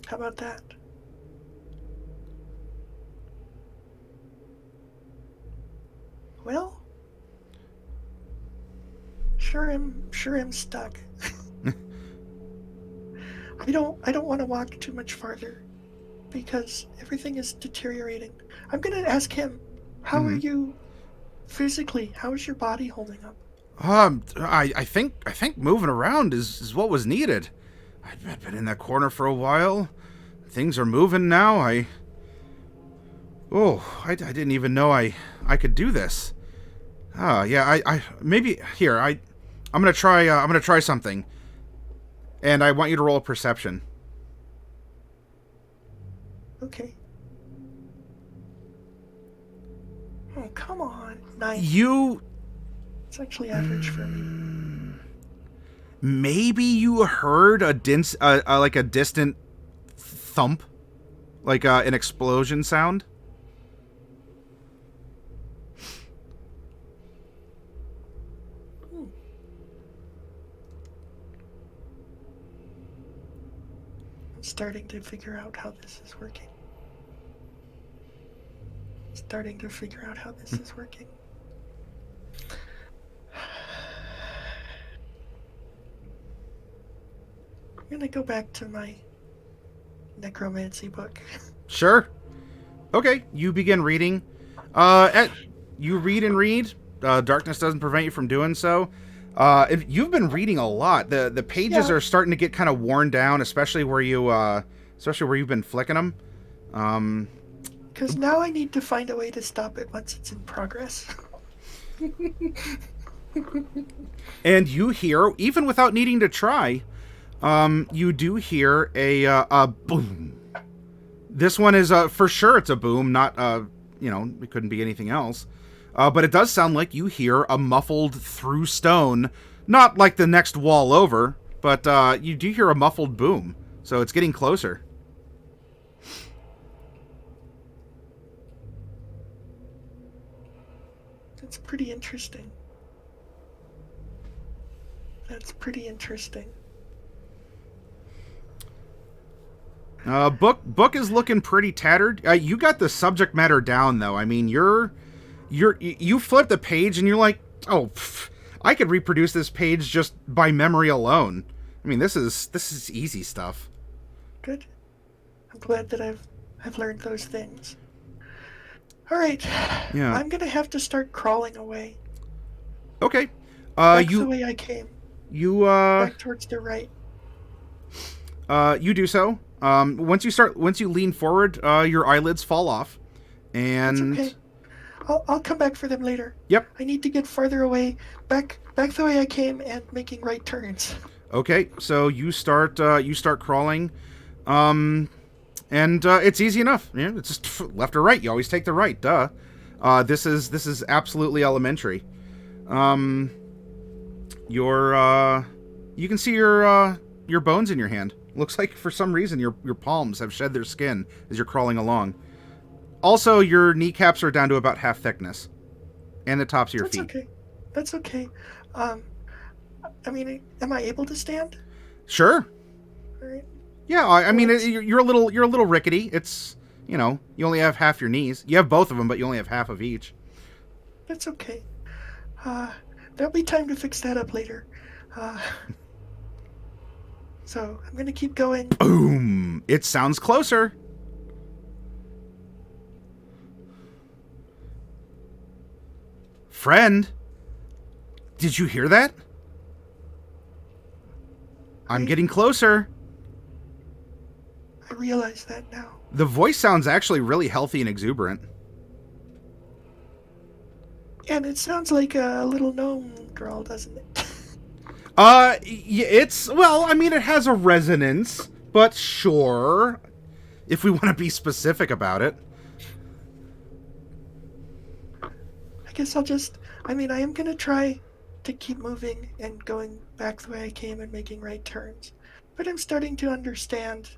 How about that? Well, sure I'm stuck. I don't want to walk too much farther because everything is deteriorating. I'm gonna ask him, how are you physically? How is your body holding up? I think moving around is what was needed. I've been in that corner for a while. Things are moving now. I didn't even know I could do this. Yeah, I maybe here, I'm gonna try something. And I want you to roll a perception. Okay. Oh, come on. 9. You It's actually average for me. maybe you heard like a distant thump, like an explosion sound. I'm starting to figure out how this is working. Starting to figure out how this is working. I'm gonna go back to my necromancy book. Sure. Okay, you begin reading. You read and read. Darkness doesn't prevent you from doing so. You've been reading a lot. The pages are starting to get kind of worn down, especially where you've been flicking them. Because now I need to find a way to stop it once it's in progress. And you hear, even without needing to try, you do hear a boom. This one is for sure it's a boom, not it couldn't be anything else. But it does sound like you hear a muffled through stone, not like the next wall over, but you do hear a muffled boom. So it's getting closer. That's pretty interesting. That's pretty interesting. Book is looking pretty tattered. You got the subject matter down though. I mean, you flip the page and you're like, oh, I could reproduce this page just by memory alone. I mean, this is easy stuff. Good. I'm glad that I've learned those things. All right. Yeah. I'm gonna have to start crawling away. Okay. Back the way I came. You back towards the right. you do so. Once you lean forward, your eyelids fall off, That's and okay. I'll come back for them later. yep. I need to get farther away, back the way I came, and making right turns. Okay, so you start crawling, and it's easy enough. Yeah, it's just left or right. You always take the right. Duh. This is absolutely elementary. You can see your bones in your hand. Looks like for some reason your palms have shed their skin as you're crawling along. Also, your kneecaps are down to about half thickness, and the tops of your feet. Okay. That's okay. I mean, am I able to stand? Sure. All right. Yeah, I mean, you're a little rickety. It's, you only have half your knees. You have both of them, but you only have half of each. That's okay. There'll be time to fix that up later. So I'm gonna keep going. Boom! It sounds closer. Friend, did you hear that? I'm getting closer. I realize that now. The voice sounds actually really healthy and exuberant. And it sounds like a little gnome girl, doesn't it? It's, well, I mean, it has a resonance, but sure, if we want to be specific about it. I guess I am gonna try to keep moving and going back the way I came and making right turns. But I'm starting to understand.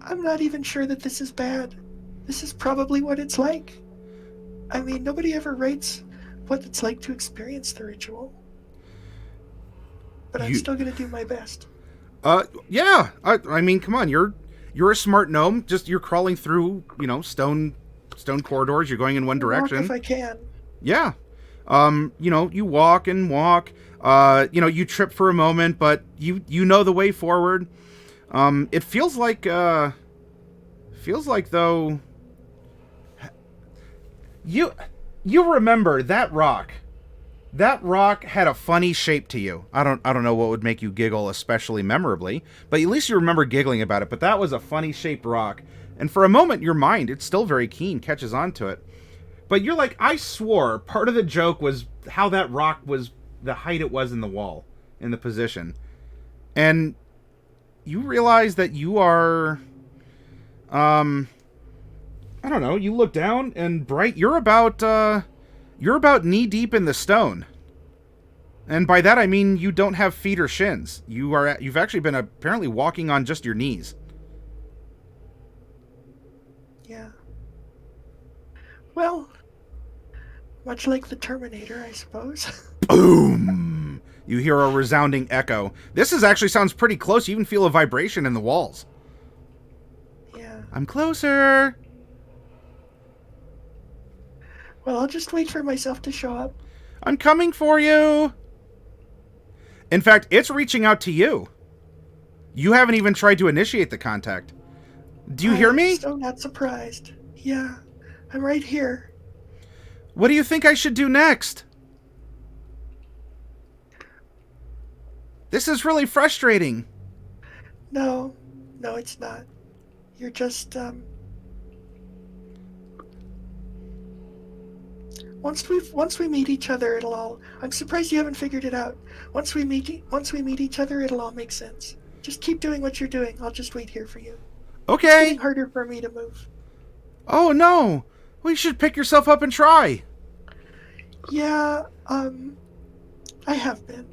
I'm not even sure that this is bad. This is probably what it's like. I mean, nobody ever writes what it's like to experience the ritual. But I'm still gonna do my best. Yeah. I mean, come on, you're a smart gnome. Just you're crawling through, stone corridors. You're going in one direction. Walk if I can. Yeah. You walk and walk. You trip for a moment, but you know the way forward. It feels like though you remember that rock. That rock had a funny shape to you. I don't know what would make you giggle especially memorably, but at least you remember giggling about it. But that was a funny shaped rock. And for a moment, your mind, it's still very keen, catches on to it. But you're like, I swore part of the joke was how that rock was, the height it was in the wall, in the position. And you realize that you are, I don't know, you look down and Bright, you're about knee deep in the stone. And by that I mean you don't have feet or shins. You've actually been apparently walking on just your knees. Yeah. Well, much like the Terminator, I suppose. Boom! You hear a resounding echo. This actually sounds pretty close. You even feel a vibration in the walls. Yeah. I'm closer. Well, I'll just wait for myself to show up. I'm coming for you. In fact, it's reaching out to you. You haven't even tried to initiate the contact. Do you hear me? I'm so not surprised. Yeah, I'm right here. What do you think I should do next? This is really frustrating. No, it's not. You're just, Once we meet each other, it'll all... I'm surprised you haven't figured it out. Once we meet each other, it'll all make sense. Just keep doing what you're doing. I'll just wait here for you. Okay. It's getting harder for me to move. Oh, no. Well, you should pick yourself up and try. Yeah, I have been.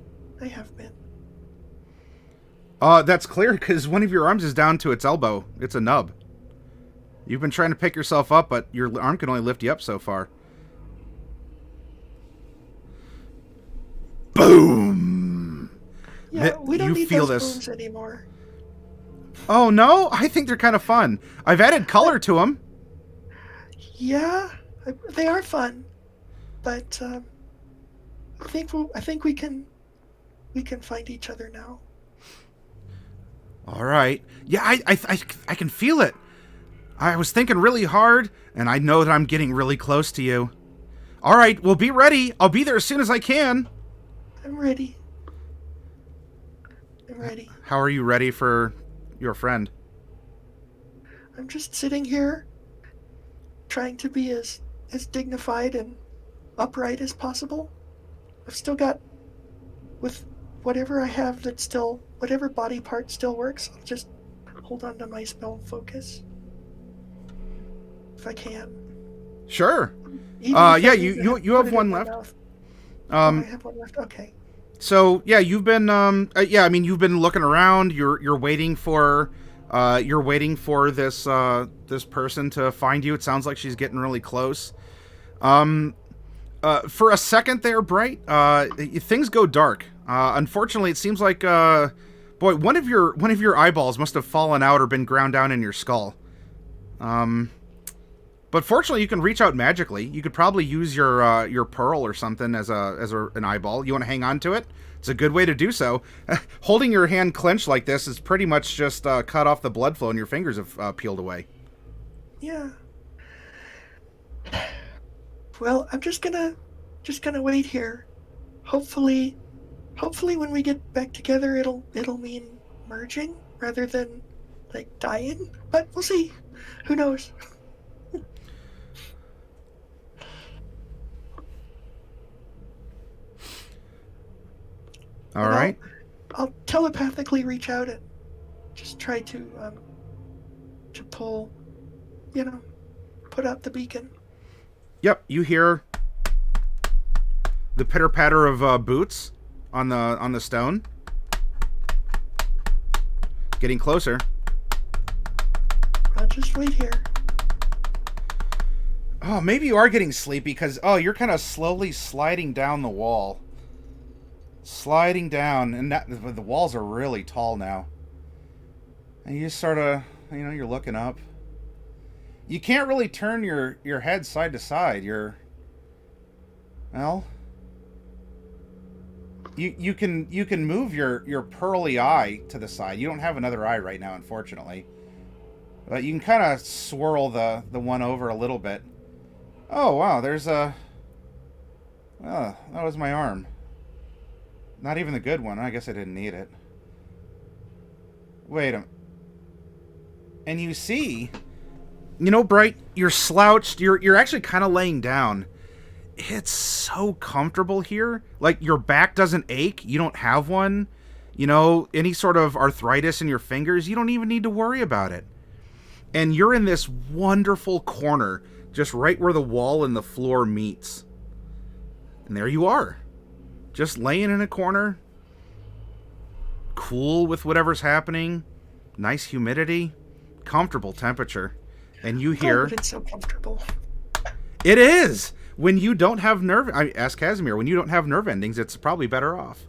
That's clear, because one of your arms is down to its elbow. It's a nub. You've been trying to pick yourself up, but your arm can only lift you up so far. Boom! Yeah, we don't need those booms anymore. Oh, no? I think they're kind of fun. I've added color to them. Yeah, they are fun. But, I think we can find each other now. All right. Yeah, I can feel it. I was thinking really hard, and I know that I'm getting really close to you. All right, well, be ready. I'll be there as soon as I can. I'm ready. I'm ready. How are you ready for your friend? I'm just sitting here, trying to be as dignified and upright as possible. I've still got, with whatever I have that still, whatever body part still works, I'll just hold on to my spell focus. If I can. Sure. Even if Yeah, I need to you put have it in one my left. mouth. I have one left. Okay. So yeah, you've been yeah, I mean you've been looking around. You're waiting for this this person to find you. It sounds like she's getting really close. For a second there, Bright, things go dark. Unfortunately, it seems like boy, one of your eyeballs must have fallen out or been ground down in your skull. But fortunately, you can reach out magically. You could probably use your pearl or something as an eyeball. You want to hang on to it? It's a good way to do so. Holding your hand clenched like this is pretty much just cut off the blood flow, and your fingers have peeled away. Yeah. Well, I'm just gonna wait here. Hopefully when we get back together, it'll mean merging rather than like dying. But we'll see. Who knows? All right. I'll telepathically reach out and just try to pull, put out the beacon. Yep, you hear the pitter patter of boots on the stone. Getting closer. I'll just wait here. Oh, maybe you are getting sleepy because you're kind of slowly sliding down the wall. Sliding down, and the walls are really tall now. And you just sort of, you're looking up. You can't really turn your head side to side. You can move your pearly eye to the side. You don't have another eye right now, unfortunately. But you can kind of swirl the one over a little bit. Oh, wow, there's a... Oh, that was my arm. Not even the good one. I guess I didn't need it. Wait a minute. And you see... Bright, you're slouched. You're actually kind of laying down. It's so comfortable here. Like, your back doesn't ache. You don't have one. Any sort of arthritis in your fingers, you don't even need to worry about it. And you're in this wonderful corner, just right where the wall and the floor meets. And there you are. Just laying in a corner. Cool with whatever's happening. Nice humidity. Comfortable temperature. And you hear... Oh, it's so comfortable. It is! When you don't have nerve... I asked Casimir, when you don't have nerve endings, it's probably better off.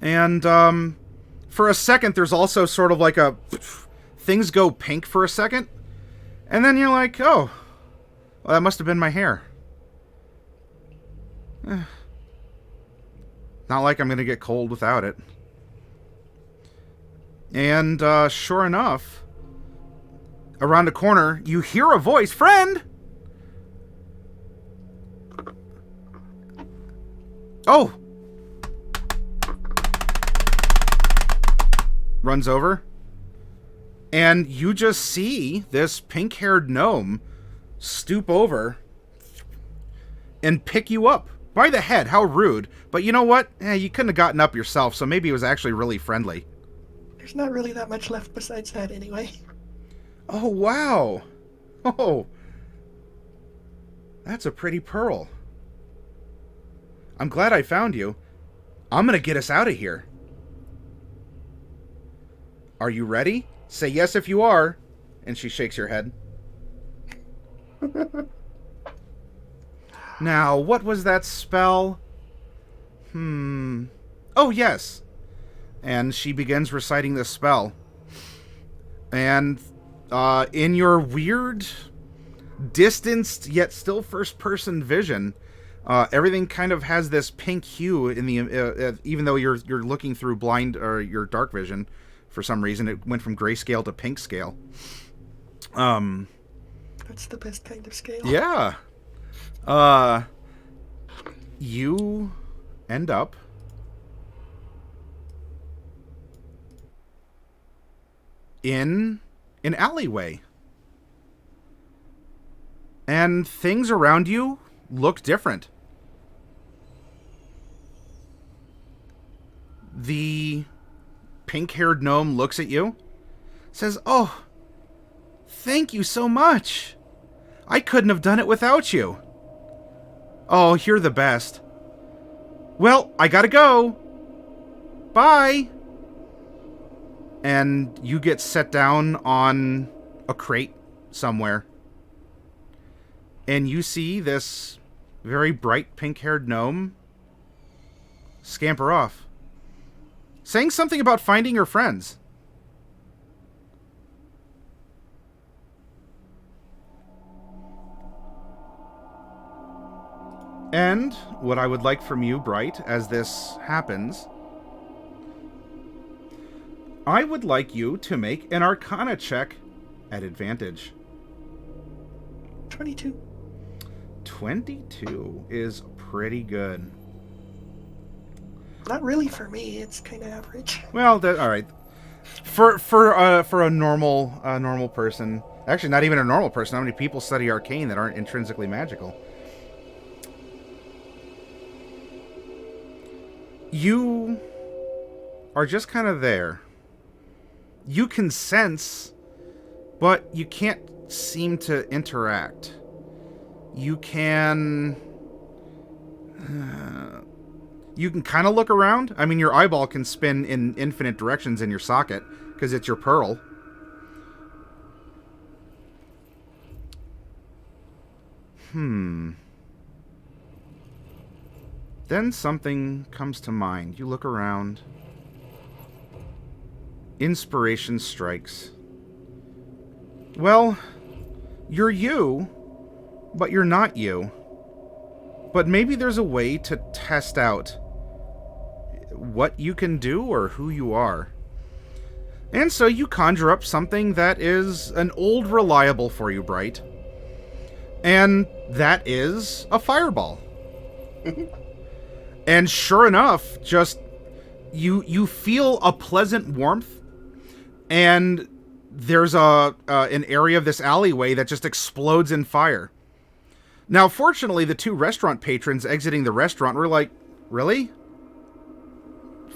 And, for a second, there's also sort of like a... Things go pink for a second. And then you're like, oh, well, that must have been my hair. Not like I'm going to get cold without it. And, sure enough, around the corner, you hear a voice. Friend! Oh! Runs over. And you just see this pink-haired gnome stoop over and pick you up by the head. How rude. But you know what? You couldn't have gotten up yourself, so maybe it was actually really friendly. There's not really that much left besides that anyway. Oh, wow. Oh. That's a pretty pearl. I'm glad I found you. I'm going to get us out of here. Are you ready? Say yes if you are. And she shakes your head. Now, what was that spell? Oh, yes. And she begins reciting this spell. And in your weird, distanced, yet still first-person vision, everything kind of has this pink hue in the even though you're looking through blind or your dark vision. For some reason, it went from grayscale to pink scale. That's the best kind of scale. Yeah. You end up in an alleyway. And things around you look different. The pink-haired gnome looks at you, says, "Oh, thank you so much. I couldn't have done it without you. Oh, you're the best. Well, I gotta go. Bye." And you get set down on a crate somewhere. And you see this very bright pink-haired gnome scamper off, saying something about finding your friends. And what I would like from you, Bright, as this happens, I would like you to make an Arcana check at advantage. 22. 22 is pretty good. Not really for me. It's kind of average. Well, all right. For a normal person, actually not even a normal person. How many people study arcane that aren't intrinsically magical? You are just kind of there. You can sense, but you can't seem to interact. You can kind of look around. I mean, your eyeball can spin in infinite directions in your socket because it's your pearl. Then something comes to mind. You look around. Inspiration strikes. Well, you're you, but you're not you. But maybe there's a way to test out what you can do or who you are. And so you conjure up something that is an old reliable for you, Bright. And that is a fireball. And sure enough, just you feel a pleasant warmth, and there's an area of this alleyway that just explodes in fire. Now, fortunately, the two restaurant patrons exiting the restaurant were like, "Really?"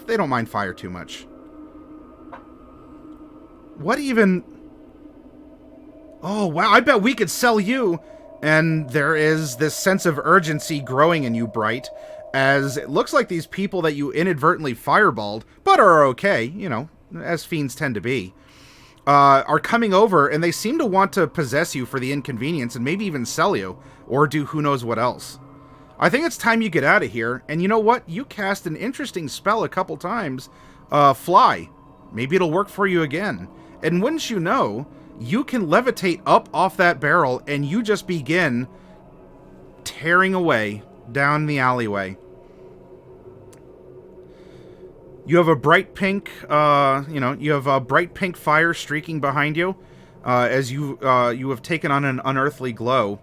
They don't mind fire too much. What even? Oh, wow, I bet we could sell you. And there is this sense of urgency growing in you, Bright, as it looks like these people that you inadvertently fireballed, but are okay, you know, as fiends tend to be, are coming over, and they seem to want to possess you for the inconvenience and maybe even sell you, or do who knows what else. I think it's time you get out of here, and you know what? You cast an interesting spell a couple times, Fly. Maybe it'll work for you again. And wouldn't you know, you can levitate up off that barrel, and you just begin tearing away down the alleyway. You have a bright pink, you have a bright pink fire streaking behind you, as you have taken on an unearthly glow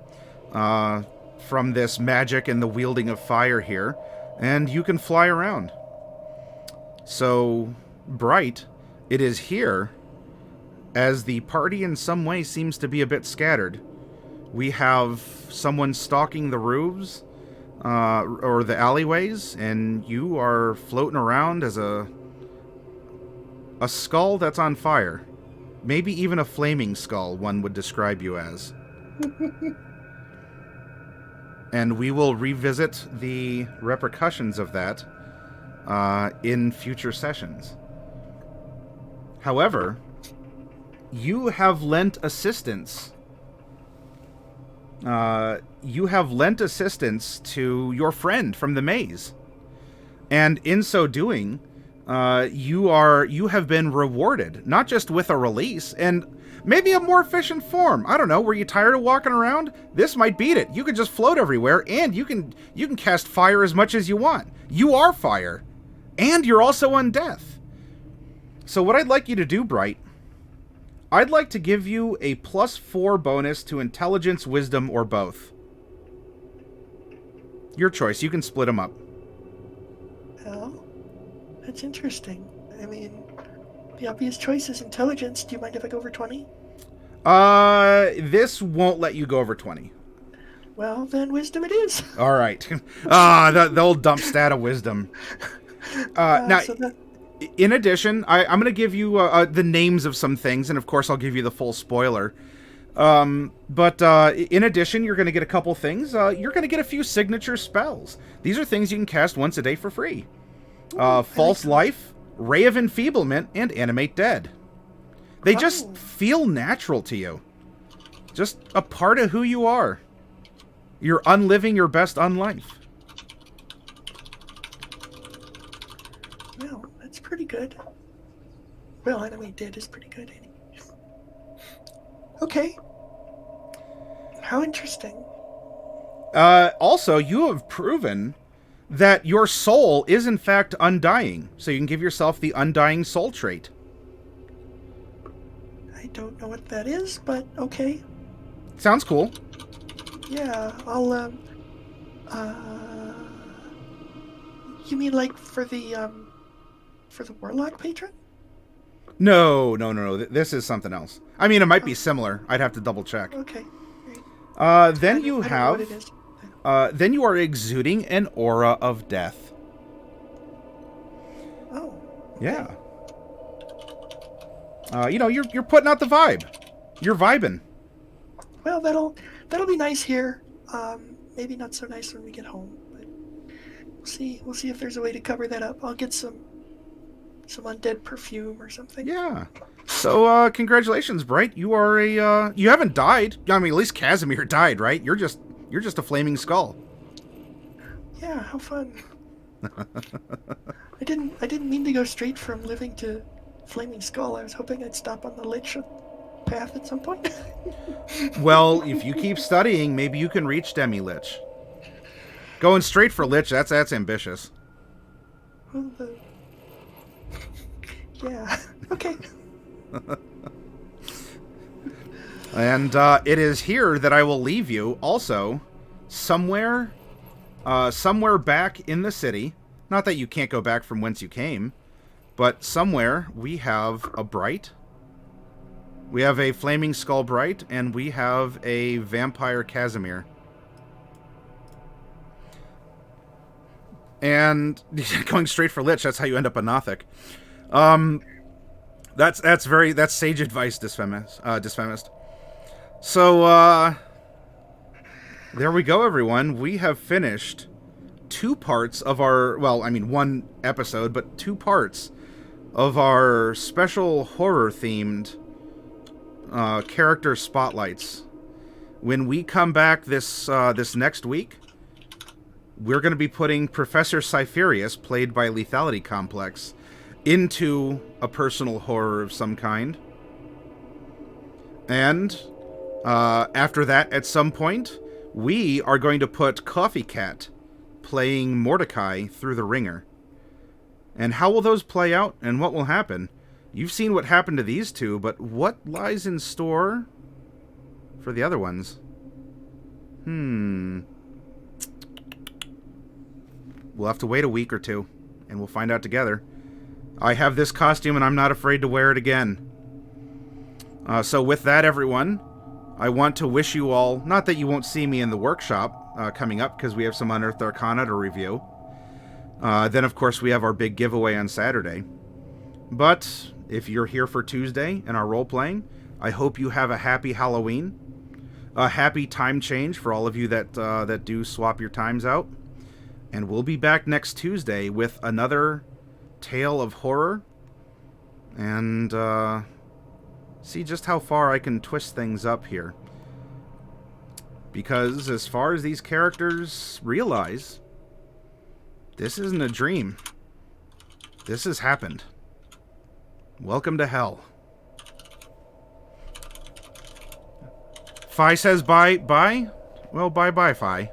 from this magic and the wielding of fire here, and you can fly around. So, Bright, it is here, as the party in some way seems to be a bit scattered. We have someone stalking the roofs, or the alleyways, and you are floating around as a skull that's on fire. Maybe even a flaming skull, one would describe you as. And we will revisit the repercussions of that in future sessions. However, you have lent assistance. You have lent assistance to your friend from the maze. And in so doing, you have been rewarded, not just with a release, and maybe a more efficient form. I don't know, were you tired of walking around? This might beat it. You could just float everywhere, and you can cast fire as much as you want. You are fire. And you're also undeath. So what I'd like you to do, Bright, I'd like to give you a +4 bonus to intelligence, wisdom, or both. Your choice. You can split them up. Well, that's interesting. I mean, the obvious choice is intelligence. Do you mind if I go over 20? This won't let you go over 20. Well, then wisdom it is. All right. The old dump stat of wisdom. Now, So that, in addition, I'm going to give you the names of some things, and of course I'll give you the full spoiler. But in addition, you're going to get a couple things. You're going to get a few signature spells. These are things you can cast once a day for free. False Life, Ray of Enfeeblement, and Animate Dead. They just feel natural to you. Just a part of who you are. You're unliving your best unlife. well, that's pretty good. Well, Animate Dead is pretty good. Okay. How interesting. Also, you have proven that your soul is in fact undying, so you can give yourself the Undying Soul trait. I don't know what that is, but okay. Sounds cool. Yeah, I'll, you mean like for the Warlock patron? No. This is something else. I mean, it might be similar. I'd have to double check. Okay. Then I don't know what it is. Then you are exuding an aura of death. Oh. Yeah. You're putting out the vibe. You're vibing. Well, that'll be nice here. Maybe not so nice when we get home, but we'll see. We'll see if there's a way to cover that up. I'll get some undead perfume or something. Yeah. So, congratulations, Bright. You are you haven't died. I mean, at least Casimir died, right? You're just a flaming skull. Yeah, how fun. I didn't mean to go straight from living to flaming skull. I was hoping I'd stop on the lich path at some point. Well, if you keep studying, maybe you can reach Demi-Lich. Going straight for Lich, that's ambitious. Well, yeah. Okay. And it is here that I will leave you. Also, somewhere back in the city. Not that you can't go back from whence you came, but somewhere we have a Bright. We have a Flaming Skull Bright, and we have a Vampire Casimir. And going straight for Lich, that's how you end up a Nothic. That's sage advice, Dysfemist. So, there we go, everyone. We have finished 2 parts of our, well, I mean 1 episode, but 2 parts of our special horror-themed character spotlights. When we come back this next week, we're going to be putting Professor Cypherius, played by Lethality Complex, into a personal horror of some kind. And after that, at some point, we are going to put Coffee Cat playing Mordecai through the ringer. And how will those play out, and what will happen? You've seen what happened to these 2, but what lies in store for the other ones? We'll have to wait a week or 2, and we'll find out together. I have this costume, and I'm not afraid to wear it again. So with that, everyone, I want to wish you all, not that you won't see me in the workshop coming up, because we have some Unearthed Arcana to review. Then, of course, we have our big giveaway on Saturday. But if you're here for Tuesday and our role-playing, I hope you have a happy Halloween, a happy time change for all of you that do swap your times out. And we'll be back next Tuesday with another tale of horror, and see just how far I can twist things up here. Because as far as these characters realize, this isn't a dream. This has happened. Welcome to hell. Fi says bye. Well, bye, Fi.